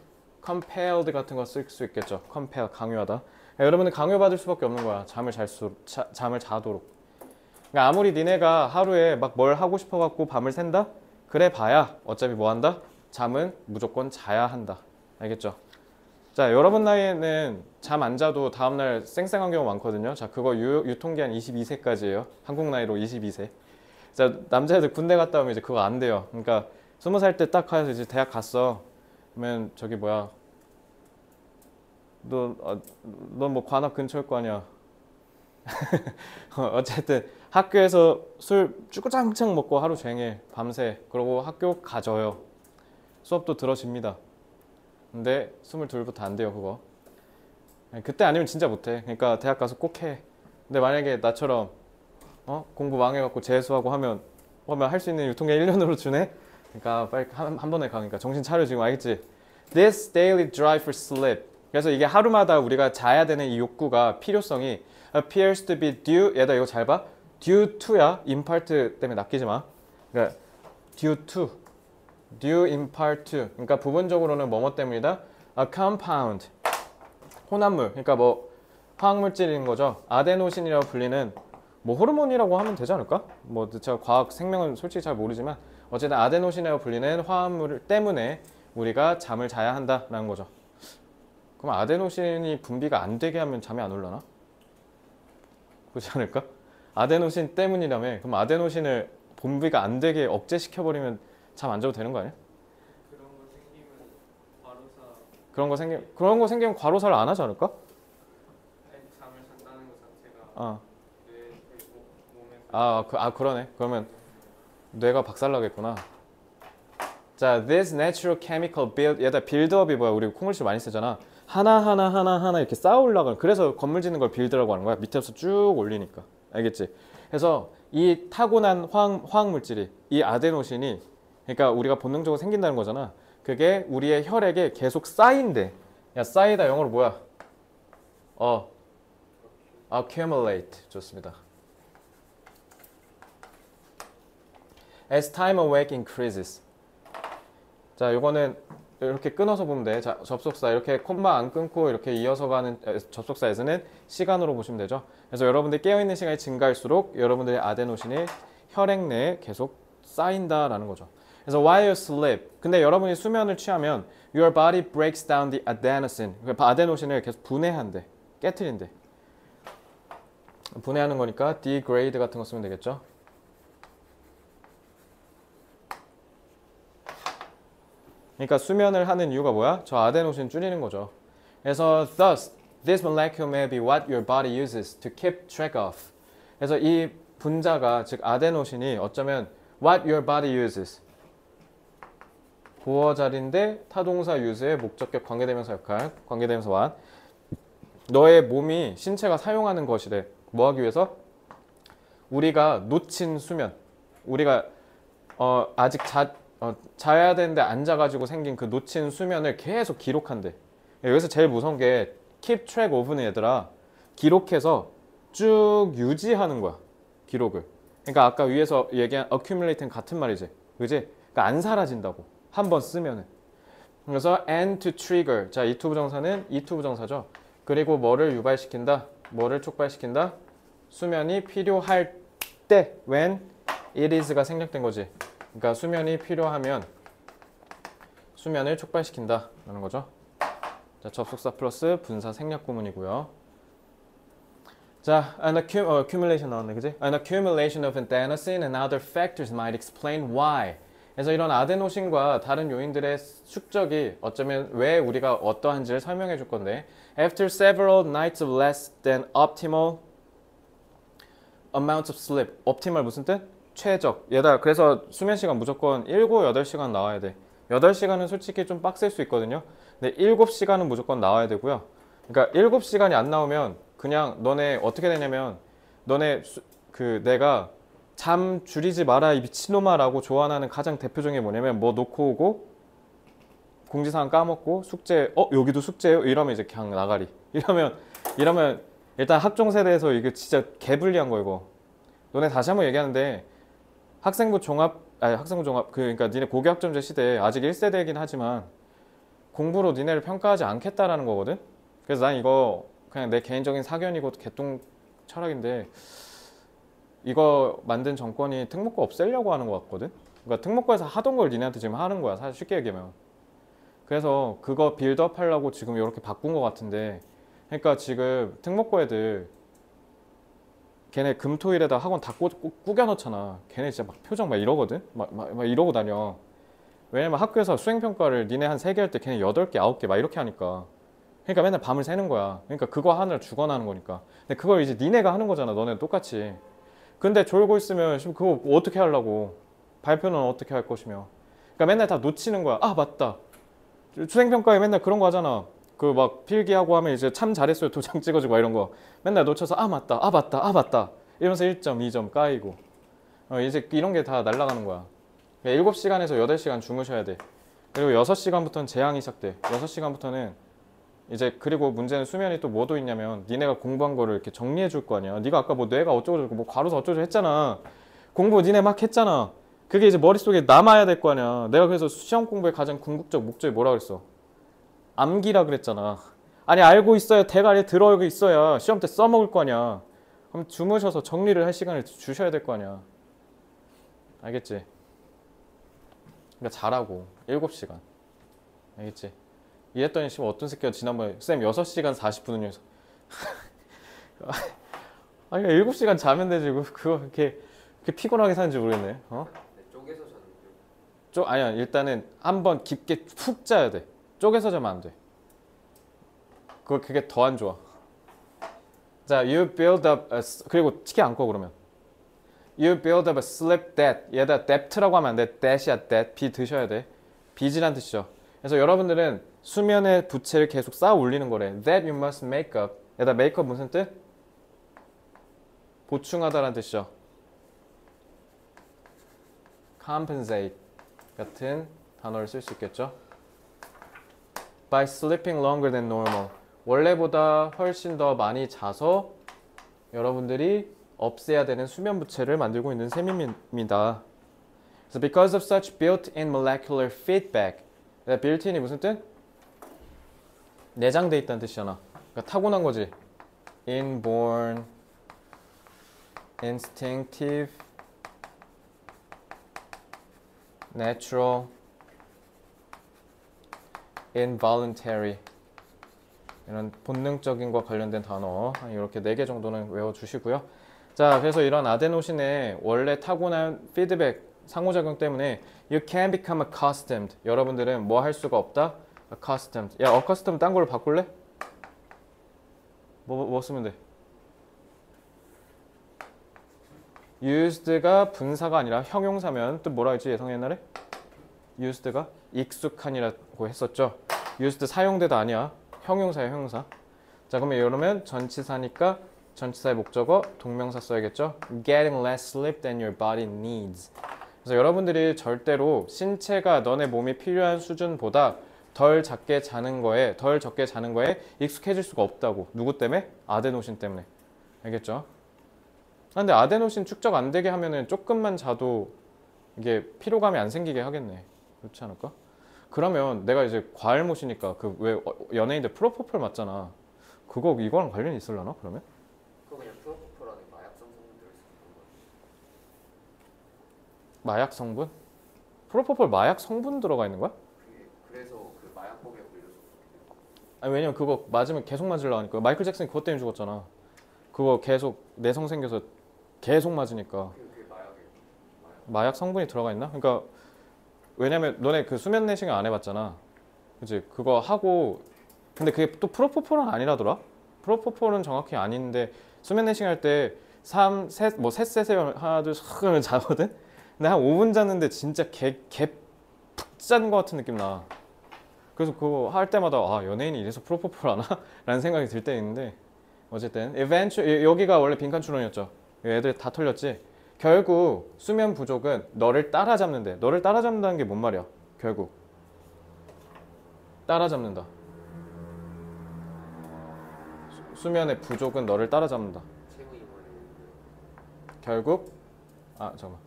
compelled 같은 거 쓸 수 있겠죠. compel 강요하다. 여러분은 강요받을 수밖에 없는 거야. 잠을 자도록. 그러니까 아무리 니네가 하루에 막 뭘 하고 싶어 갖고 밤을 샌다? 그래 봐야 어차피 뭐 한다? 잠은 무조건 자야 한다. 알겠죠? 자, 여러분 나이에는 잠 안 자도 다음날 쌩쌩한 경우 많거든요. 자, 그거 유통기한 22세까지예요. 한국 나이로 22세. 자, 남자애들 군대 갔다 오면 이제 그거 안 돼요. 그러니까 20살 때 딱 가서 이제 대학 갔어. 그러면 저기 뭐야? 너 뭐 관악 근처일 거 아니야. 어쨌든 학교에서 술 쭈구장창 먹고 하루 종일 밤새 그러고 학교 가져요. 수업도 들어집니다. 근데 22부터 안 돼요 그거. 그때 아니면 진짜 못해. 그러니까 대학 가서 꼭 해. 근데 만약에 나처럼 공부 망해갖고 재수하고 하면 할 수 있는 유통기한 1년으로 주네? 그러니까 빨리 한 번에 가니까 정신 차려. 지금 알겠지? This daily drive for sleep. 그래서 이게 하루마다 우리가 자야 되는 이 욕구가 필요성이 appears to be due. 얘들아 이거 잘 봐. due to야. in part 때문에 낚이지 마. 그러니까 due in part to. 그러니까 부분적으로는 뭐뭐 때문이다. A compound. 혼합물. 그러니까 뭐 화학물질인 거죠. 아데노신이라고 불리는 뭐 호르몬이라고 하면 되지 않을까? 뭐 제가 과학 생명은 솔직히 잘 모르지만 어쨌든 아데노신이라고 불리는 화합물 때문에 우리가 잠을 자야 한다라는 거죠. 그럼 아데노신이 분비가 안 되게 하면 잠이 안 올라나? 그렇지 않을까? 아데노신 때문이라며. 그럼 아데노신을 분비가 안 되게 억제시켜버리면 잠 안 자도 되는 거 아니야? 그런 거 생기면 과로사 그런 거 생기면 과로사를 안 하지 않을까? 아니, 잠을 잔다는 것 자체가 어. 몸에서 그러네. 그러면 뇌가 박살나겠구나. 자, this natural chemical build, 얘다 빌드업이 뭐야? 우리 콩글씨 많이 쓰잖아. 하나 이렇게 쌓아 올라가는. 그래서 건물 짓는 걸 빌드라고 하는 거야. 밑에서 쭉 올리니까. 알겠지? 그래서 이 타고난 화학 물질이 이 아데노신이 그러니까 우리가 본능적으로 생긴다는 거잖아. 그게 우리의 혈액에 계속 쌓인대. 야, 쌓이다 영어로 뭐야? accumulate. 좋습니다. As time awake increases. 자, 요거는 이렇게 끊어서 보면 돼. 자, 접속사 이렇게 콤마 안 끊고 이렇게 이어서 가는 접속사에서는 시간으로 보시면 되죠. 그래서 여러분들이 깨어있는 시간이 증가할수록 여러분들의 아데노신이 혈액 내에 계속 쌓인다라는 거죠. 그래서 while you sleep. 근데 여러분이 수면을 취하면 your body breaks down the adenosine. 아데노신을 계속 분해한대. 깨트린대. 분해하는 거니까 degrade 같은 거 쓰면 되겠죠. 그러니까 수면을 하는 이유가 뭐야? 저 아데노신 줄이는 거죠. 그래서 thus, this molecule may be what your body uses to keep track of. 그래서 이 분자가 즉 아데노신이 어쩌면 what your body uses. 보어자리인데 타동사 use의 목적격 관계대명사 역할, 관계대명사 what. 너의 몸이 신체가 사용하는 것이래. 뭐 하기 위해서? 우리가 놓친 수면. 우리가 아직 자야 되는데 앉아가지고 생긴 그 놓친 수면을 계속 기록한대. 여기서 제일 무서운 게 keep track of는 얘들아 기록해서 쭉 유지하는 거야. 기록을. 그러니까 아까 위에서 얘기한 accumulate는 같은 말이지. 그지? 그러니까 안 사라진다고. 한번 쓰면은. 그래서 and to trigger. 자, 이 투부정사는 이 투부정사죠. 그리고 뭐를 유발시킨다? 뭐를 촉발시킨다? 수면이 필요할 때 when it is가 생략된 거지. 그러니까 수면이 필요하면 수면을 촉발시킨다 라는 거죠. 자, 접속사 플러스 분사 생략 구문이고요. 자, an accumulation 나왔네, 그지? An accumulation of adenosine and other factors might explain why. 그래서 이런 아데노신과 다른 요인들의 축적이 어쩌면 왜 우리가 어떠한지를 설명해 줄 건데 After several nights of less than optimal amounts of sleep. optimal 무슨 뜻? 최적. 얘들아, 그래서 수면 시간 무조건 7, 8시간 나와야 돼. 8시간은 솔직히 좀 빡셀 수 있거든요. 근데 7시간은 무조건 나와야 되고요. 그러니까 7시간이 안 나오면 그냥 너네 어떻게 되냐면 너네 내가 잠 줄이지 마라 이 미친놈아 라고 조언하는 가장 대표적인 게 뭐냐면 뭐 놓고 오고 공지사항 까먹고 숙제 여기도 숙제예요? 이러면 이제 그냥 나가리. 이러면 일단 학종 세대에서 이게 진짜 개불리한 거 이거. 너네 다시 한번 얘기하는데 학생부 종합 그러니까 니네 고교학점제 시대에 아직 1세대이긴 하지만 공부로 니네를 평가하지 않겠다라는 거거든. 그래서 난 이거 그냥 내 개인적인 사견이고 개똥 철학인데 이거 만든 정권이 특목고 없애려고 하는 것 같거든. 그러니까 특목고에서 하던 걸 니네한테 지금 하는 거야. 사실 쉽게 얘기하면. 그래서 그거 빌드업 하려고 지금 이렇게 바꾼 것 같은데 그러니까 지금 특목고 애들 걔네 금토일에다 학원 다 꾸겨 넣잖아. 걔네 진짜 막 표정 막 이러거든? 막 이러고 다녀. 왜냐면 학교에서 수행평가를 니네 한 3개 할 때 걔네 8개, 9개 막 이렇게 하니까. 그러니까 맨날 밤을 새는 거야. 그러니까 그거 하느라 죽어나는 거니까. 근데 그걸 이제 니네가 하는 거잖아. 너네 똑같이. 근데 졸고 있으면 지금 그거 어떻게 하려고. 발표는 어떻게 할 것이며. 그러니까 맨날 다 놓치는 거야. 아, 맞다. 수행평가에 맨날 그런 거 하잖아. 그 막 필기하고 하면 이제 참 잘했어요 도장 찍어주고 이런 거 맨날 놓쳐서 아 맞다 이러면서 1점 2점 까이고 이제 이런 게 다 날아가는 거야. 7시간에서 8시간 주무셔야 돼. 그리고 6시간부터는 재앙이 시작돼. 6시간부터는 이제 그리고 문제는 수면이 또 뭐도 있냐면 니네가 공부한 거를 이렇게 정리해 줄 거 아니야. 네가 아까 뭐 뇌가 어쩌고저쩌고 뭐 과로사 어쩌고저쩌고 했잖아. 공부 니네 막 했잖아. 그게 이제 머릿속에 남아야 될 거 아니야. 내가 그래서 시험 공부의 가장 궁극적 목적이 뭐라 그랬어? 암기라 그랬잖아. 아니 알고 있어야 대가리에 들어오고 있어야 시험 때 써먹을 거 아니야. 그럼 주무셔서 정리를 할 시간을 주셔야 될 거 아니야. 알겠지? 그러니까 잘하고 7시간. 알겠지? 이랬더니 지금 어떤 새끼가 지난번에 쌤 6시간 40분은요. 아니 7시간 자면 되지 그거 그렇게 피곤하게 사는지 모르겠네. 어? 네, 쪼개서 자는 아니야 일단은 한번 깊게 푹 자야 돼. 쪼개서 자면 안 돼. 그게 더 안 좋아. 자, you build up 그리고 치키 안 꺼 그러면. You build up a sleep debt. 얘다 debt라고 하면 안 돼. debt이야 debt. 비 드셔야 돼. 빚이란 뜻이죠. 그래서 여러분들은 수면의 부채를 계속 쌓아 올리는 거래. That you must make up. 얘다 make up 무슨 뜻? 보충하다라는 뜻이죠. compensate 같은 단어를 쓸 수 있겠죠. By sleeping longer than normal. 원래보다 훨씬 더 많이 자서 여러분들이 없애야 되는 수면 부채를 만들고 있는 셈입니다. So because of such built-in molecular feedback. built-in이 무슨 뜻? 내장돼 있다는 뜻이잖아. 그러니까 타고난 거지. inborn, instinctive, natural, involuntary. 이런 본능적인과 관련된 단어 이렇게 4개 정도는 외워주시고요. 자, 그래서 이런 아데노신의 원래 타고난 피드백, 상호작용 때문에 you can become accustomed. 여러분들은 뭐 할 수가 없다? accustomed. 야, accustomed 딴 걸로 바꿀래? 뭐 쓰면 돼? used가 분사가 아니라 형용사면 또 뭐라 했지 예성 옛날에? used가 익숙한이라고 했었죠. used 사용되다 아니야. 형용사야 형용사. 자 그러면 이러면 전치사니까 전치사의 목적어 동명사 써야겠죠. Getting less sleep than your body needs. 그래서 여러분들이 절대로 신체가 너네 몸이 필요한 수준보다 덜 적게 자는 거에 익숙해질 수가 없다고. 누구 때문에? 아데노신 때문에. 알겠죠? 근데 아데노신 축적 안 되게 하면은 조금만 자도 이게 피로감이 안 생기게 하겠네. 그렇지 않을까? 그러면 내가 이제 과일 못이니까 그 왜 연예인들 프로포폴 맞잖아. 그거 이거랑 관련이 있으려나 그러면? 그거 그냥 프로포폴 안에 마약성 성분 들어있는 거. 마약 성분? 프로포폴 마약 성분 들어가 있는 거야? 그래서 그 마약법에 걸려서. 아니 왜냐면 그거 맞으면 계속 맞으려 하니까. 마이클 잭슨이 그것 때문에 죽었잖아. 그거 계속 내성 생겨서 계속 맞으니까. 그게 마약이에요. 마약 성분이 들어가 있나? 그러니까 왜냐면 너네 그 수면 내시경 안 해봤잖아. 그치? 그거 하고 근데 그게 또 프로포폴은 아니라더라? 프로포폴은 정확히 아닌데 수면 내시경 할 때 셋 하나 둘 셋 자거든? 근데 한 5분 잤는데 진짜 푹 잔 거 같은 느낌 나. 그래서 그거 할 때마다 아 연예인이 이래서 프로포폴 하나? 라는 생각이 들 때 있는데 어쨌든 여기가 원래 빈칸 추론이었죠. 애들 다 털렸지? 결국 수면 부족은 너를 따라잡는데 너를 따라잡는다는 게 뭔 말이야? 결국 따라잡는다. 수면의 부족은 너를 따라잡는다. 결국 잠깐만.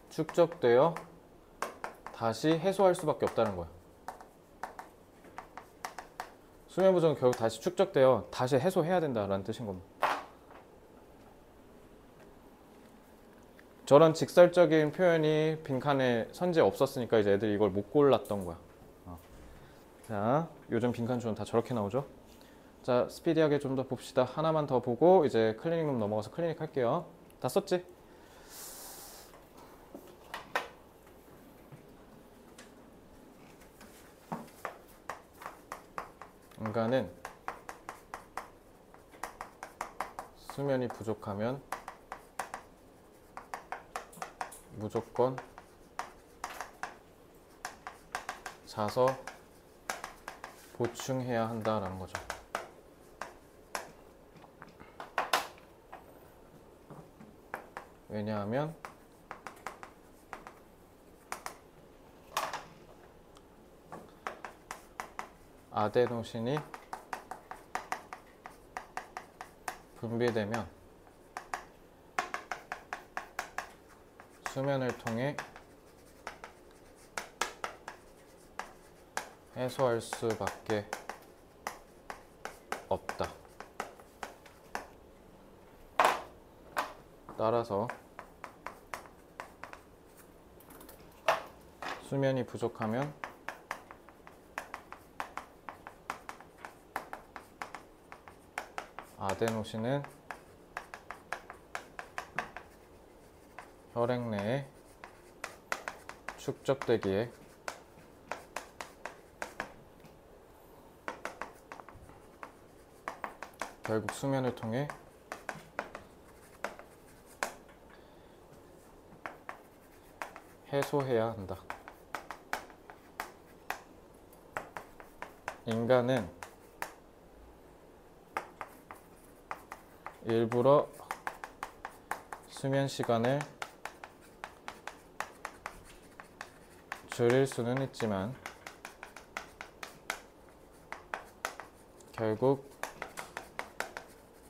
축적되어 다시 해소할 수밖에 없다는 거야. 수면 부족은 결국 다시 축적되어 다시 해소해야 된다라는 뜻인 겁니다. 저런 직설적인 표현이 빈칸에 선지에 없었으니까 이제 애들이 이걸 못 골랐던 거야. 자, 요즘 빈칸 주는 다 저렇게 나오죠? 자, 스피디하게 좀 더 봅시다. 하나만 더 보고 이제 클리닉룸 넘어가서 클리닉 할게요. 다 썼지? 인간은 수면이 부족하면 무조건 자서 보충해야 한다라는 거죠. 왜냐하면 아데노신이 분비되면 수면을 통해 해소할 수밖에 없다. 따라서 수면이 부족하면 아데노신은 혈액 내에 축적되기에 결국 수면을 통해 해소해야 한다. 인간은 일부러 수면 시간을 줄일 수는 있지만 결국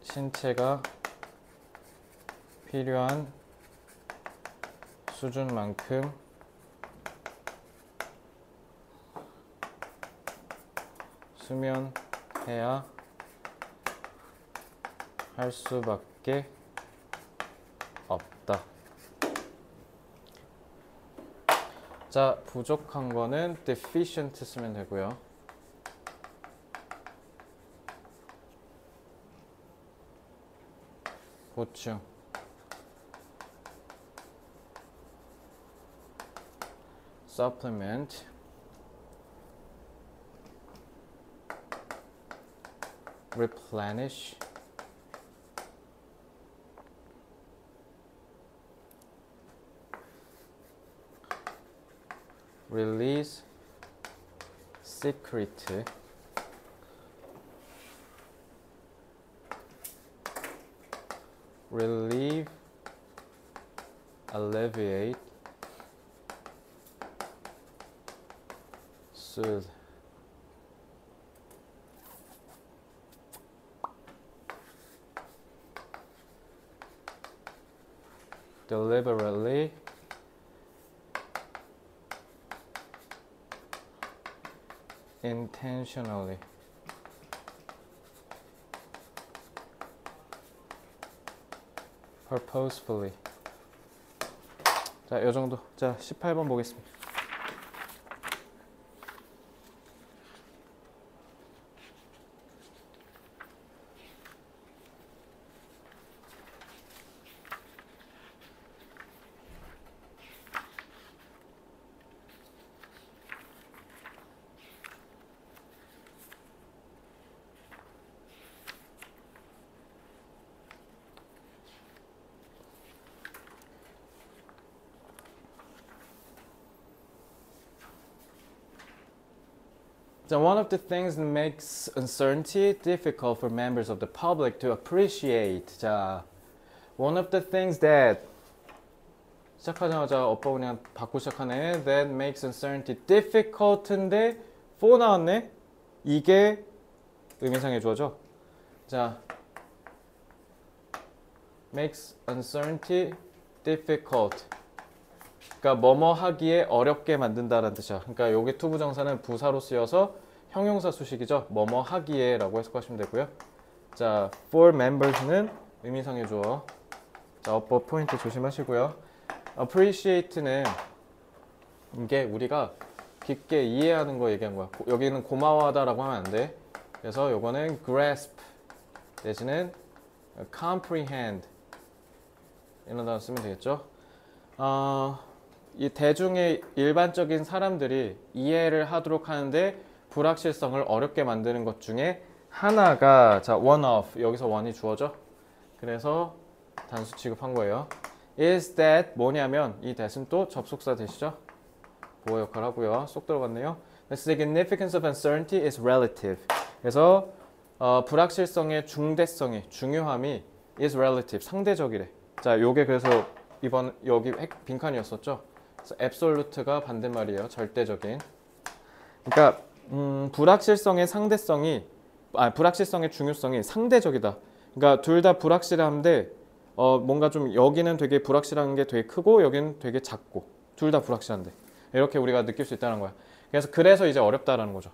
신체가 필요한 수준만큼 수면해야 할 수밖에 없다. 자, 부족한 거는 deficient 쓰면 되고요. 보충. supplement. replenish. release, secrete, relieve, alleviate, soothe. deliberately, intentionally. purposefully. 자, 요 정도. 자, 18번 보겠습니다. So one of the things that makes uncertainty difficult for members of the public to appreciate. 자, one of the things that 시작하자마자 오빠 그냥 받고 시작하네. That makes uncertainty difficult인데 for 나왔네. 이게 의미상의 주어죠. 자, makes uncertainty difficult. 그러니까 뭐뭐 하기에 어렵게 만든다라는 뜻이야. 그러니까 여기 투부정사는 부사로 쓰여서 형용사 수식이죠. 뭐뭐 하기에 라고 해석하시면 되고요. 자, for members는 의미상의 주어. 자, 어법 포인트 조심하시고요. appreciate는 이게 우리가 깊게 이해하는 거 얘기한 거야. 여기는 고마워하다라고 하면 안 돼. 그래서 요거는 grasp 내지는 comprehend 이런 단어 쓰면 되겠죠. 이 대중의 일반적인 사람들이 이해를 하도록 하는데 불확실성을 어렵게 만드는 것 중에 하나가 자 one of 여기서 one이 주어져. 그래서 단수 취급한 거예요. is that 뭐냐면 이 that은 또 접속사 되시죠. 보호 역할 하고요. 쏙 들어갔네요. The significance of uncertainty is relative. 그래서 불확실성의 중대성이 중요함이 is relative 상대적이래. 자 요게 그래서 이번 여기 빈칸이었었죠. 그래서 absolute가 반대말이에요. 절대적인. 그러니까 불확실성의 상대성이 불확실성의 중요성이 상대적이다. 그러니까 둘 다 불확실한데 뭔가 좀 여기는 되게 불확실한 게 되게 크고 여기는 되게 작고 둘 다 불확실한데 이렇게 우리가 느낄 수 있다는 거야. 그래서 이제 어렵다라는 거죠.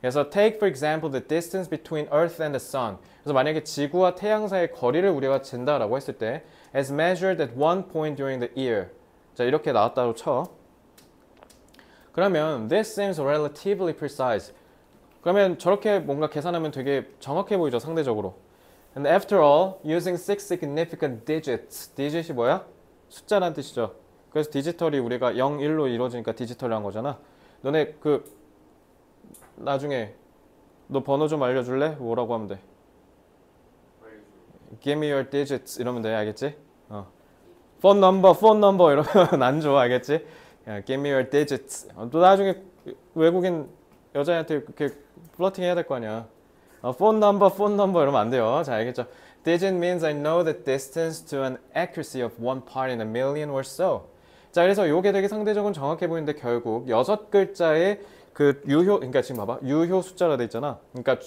그래서 take for example the distance between Earth and the Sun. 그래서 만약에 지구와 태양 사이의 거리를 우리가 잰다라고 했을 때 as measured at one point during the year. 자 이렇게 나왔다고 쳐. 그러면 this seems relatively precise. 그러면 저렇게 뭔가 계산하면 되게 정확해 보이죠 상대적으로. And after all, using six significant digits. digit이 뭐야? 숫자란 뜻이죠. 그래서 디지털이 우리가 0, 1로 이루어지니까 디지털이란 거잖아. 너네 그 나중에 너 번호 좀 알려줄래? 뭐라고 하면 돼? Give me your digits 이러면 돼. 알겠지? phone number 이러면 안 줘. 알겠지? Give me your digits. 또 나중에 외국인 여자한테 그렇게 플러팅 해야 될 거 아니야. phone number 이러면 안 돼요. 자, 알겠죠? Digit means I know the distance to an accuracy of one part in a million or so. 자, 그래서 요게 되게 상대적으로 정확해 보이는데 결국 6글자의 그 유효, 그러니까 지금 봐봐. 유효 숫자라 돼 있잖아. 그러니까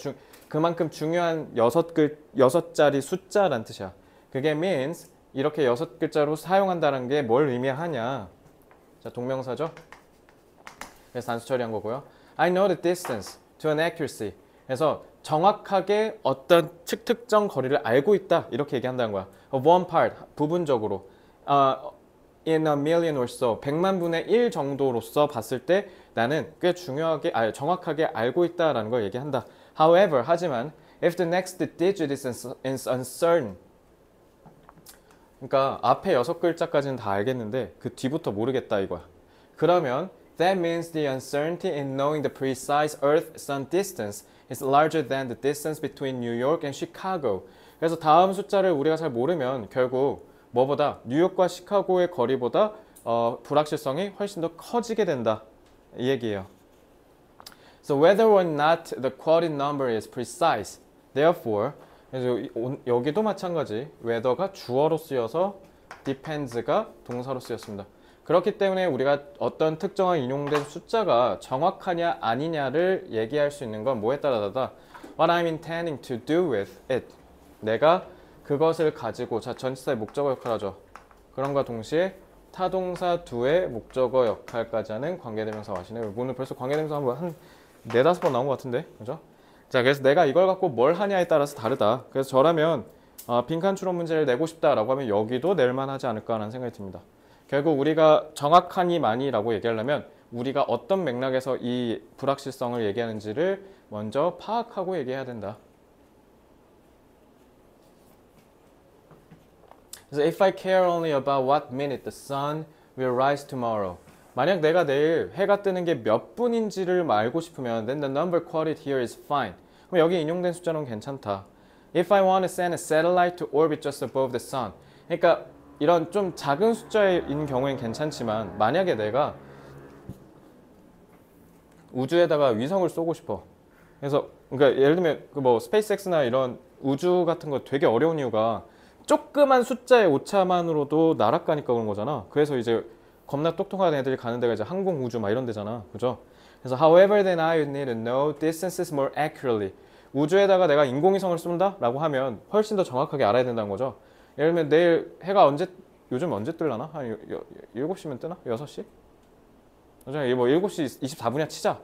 그만큼 중요한 6자리 숫자란 뜻이야. 그게 means 이렇게 6글자로 사용한다는 게 뭘 의미하냐. 자, 동명사죠. 그래서 단수 처리한 거고요. I know the distance to an accuracy. 그래서 정확하게 어떤 특정 거리를 알고 있다. 이렇게 얘기한다는 거야. Of one part, 부분적으로. In a million or so, 100만 분의 1 정도로서 봤을 때 나는 꽤 중요하게, 정확하게 알고 있다라는 걸 얘기한다. However, 하지만 if the next digit is uncertain, 그러니까 앞에 6글자까지는 다 알겠는데 그 뒤부터 모르겠다 이거야. 그러면 that means the uncertainty in knowing the precise Earth-Sun distance is larger than the distance between New York and Chicago. 그래서 다음 숫자를 우리가 잘 모르면 결국 뭐보다 뉴욕과 시카고의 거리보다 불확실성이 훨씬 더 커지게 된다. 이 얘기예요. So whether or not the quoted number is precise, therefore, 그래서 여기도 마찬가지. whether가 주어로 쓰여서 depends가 동사로 쓰였습니다. 그렇기 때문에 우리가 어떤 특정한 인용된 숫자가 정확하냐 아니냐를 얘기할 수 있는 건 뭐에 따라다다. What I'm intending to do with it. 내가 그것을 가지고, 자, 전치사의 목적어 역할을 하죠. 그럼과 동시에 타동사 두의 목적어 역할까지 하는 관계대명사 와시네. 오늘 벌써 관계대명사 한 4-5번 나온 것 같은데, 그죠? 자, 그래서 내가 이걸 갖고 뭘 하냐에 따라서 다르다. 그래서 저라면 빈칸 추론 문제를 내고 싶다라고 하면 여기도 낼만 하지 않을까라는 생각이 듭니다. 결국 우리가 정확하니 많이라고 얘기하려면 우리가 어떤 맥락에서 이 불확실성을 얘기하는지를 먼저 파악하고 얘기해야 된다. 그래서 if I care only about what minute the sun will rise tomorrow. 만약 내가 내일 해가 뜨는 게 몇 분인지를 알고 싶으면 then the number quoted here is fine. 그럼 여기 인용된 숫자는 괜찮다. If I want to send a satellite to orbit just above the sun. 그러니까 이런 좀 작은 숫자인 경우엔 괜찮지만 만약에 내가 우주에다가 위성을 쏘고 싶어. 그래서 그러니까 예를 들면 그 뭐 스페이스X나 이런 우주 같은 거 되게 어려운 이유가 조그만 숫자의 오차만으로도 날아가니까 그런 거잖아. 그래서 이제 겁나 똑똑한 애들이 가는 데가 이제 항공 우주 막 이런 데잖아. 그죠? 그래서 however then I would need to know distances more accurately. 우주에다가 내가 인공위성을 쏜다? 라고 하면 훨씬 더 정확하게 알아야 된다는 거죠. 예를 들면 내일 해가 요즘 언제 뜰라나? 한 7시면 뜨나? 6시? 뭐 7시 24분이야 치자.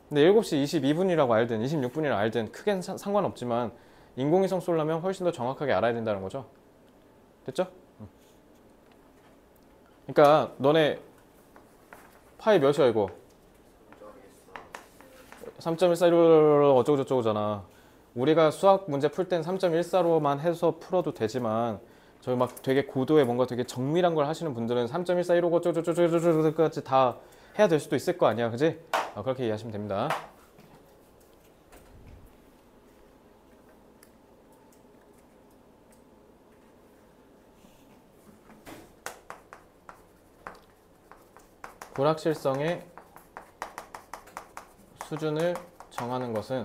근데 7시 22분이라고 알든 26분이라고 알든 크게는 상관없지만 인공위성 쏘려면 훨씬 더 정확하게 알아야 된다는 거죠. 됐죠? 그러니까 너네 파이 몇이야 이거? 3.14로 어쩌고저쩌고잖아. 우리가 수학 문제 풀 땐 3.14로만 해서 풀어도 되지만 저희 막 되게 고도의 뭔가 되게 정밀한 걸 하시는 분들은 3.1415고 어쩌고저쩌고까지 다 해야 될 수도 있을 거 아니야. 그지? 그렇게 이해하시면 됩니다. 불확실성의 수준을 정하는 것은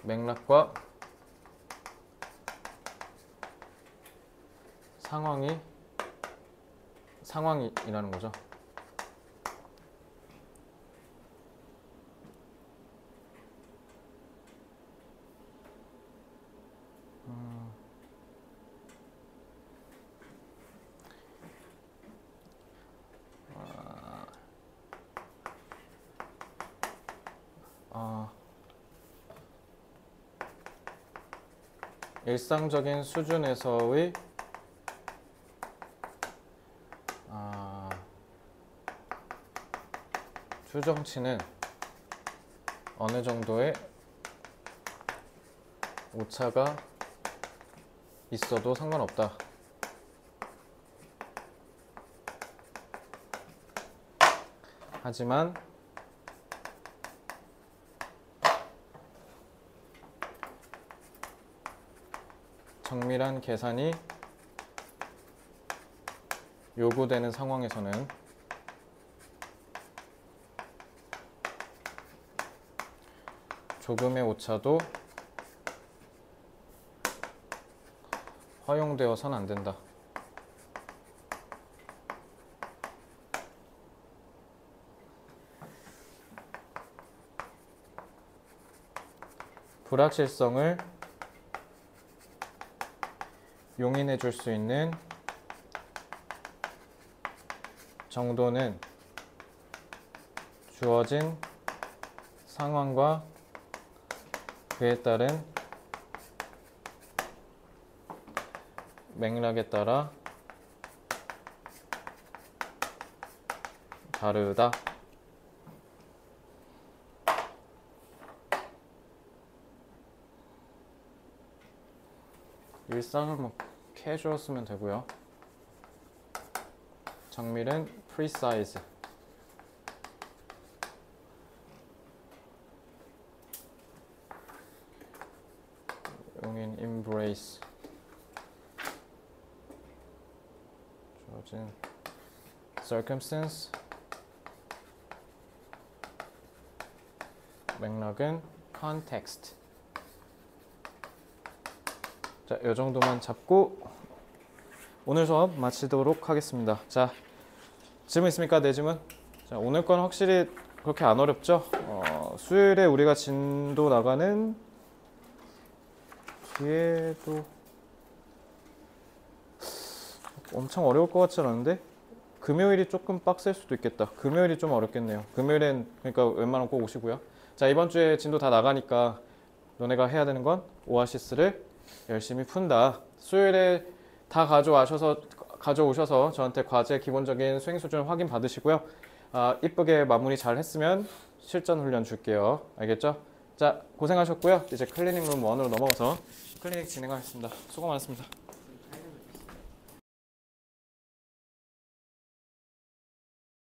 맥락과 상황이라는 거죠. 일상적인 수준에서의 추정치는 어느 정도의 오차가 있어도 상관없다. 하지만 정밀한 계산이 요구되는 상황에서는 조금의 오차도 허용되어서는 안 된다. 불확실성을 용인해 줄 수 있는 정도는 주어진 상황과 그에 따른 맥락에 따라 다르다. 일상을 뭐 캐주얼 쓰면 되고요. 정밀은 precise. 용인 embrace. 주어진 circumstance. 맥락은 context. 자, 이 정도만 잡고 오늘 수업 마치도록 하겠습니다. 자, 질문 있습니까? 네, 질문. 자, 오늘 건 확실히 그렇게 안 어렵죠? 수요일에 우리가 진도 나가는 뒤에도 엄청 어려울 것 같지 않은데 금요일이 조금 빡셀 수도 있겠다. 금요일이 좀 어렵겠네요. 금요일엔 그러니까 웬만하면 꼭 오시고요. 자, 이번 주에 진도 다 나가니까 너네가 해야 되는 건 오아시스를 열심히 푼다. 수요일에 다 가져오셔서 저한테 과제 기본적인 수행 수준 확인 받으시고요. 이쁘게 마무리 잘 했으면 실전 훈련 줄게요. 알겠죠? 자, 고생하셨고요. 이제 클리닝 룸 1으로 넘어가서 클리닉 진행하겠습니다. 수고 많았습니다.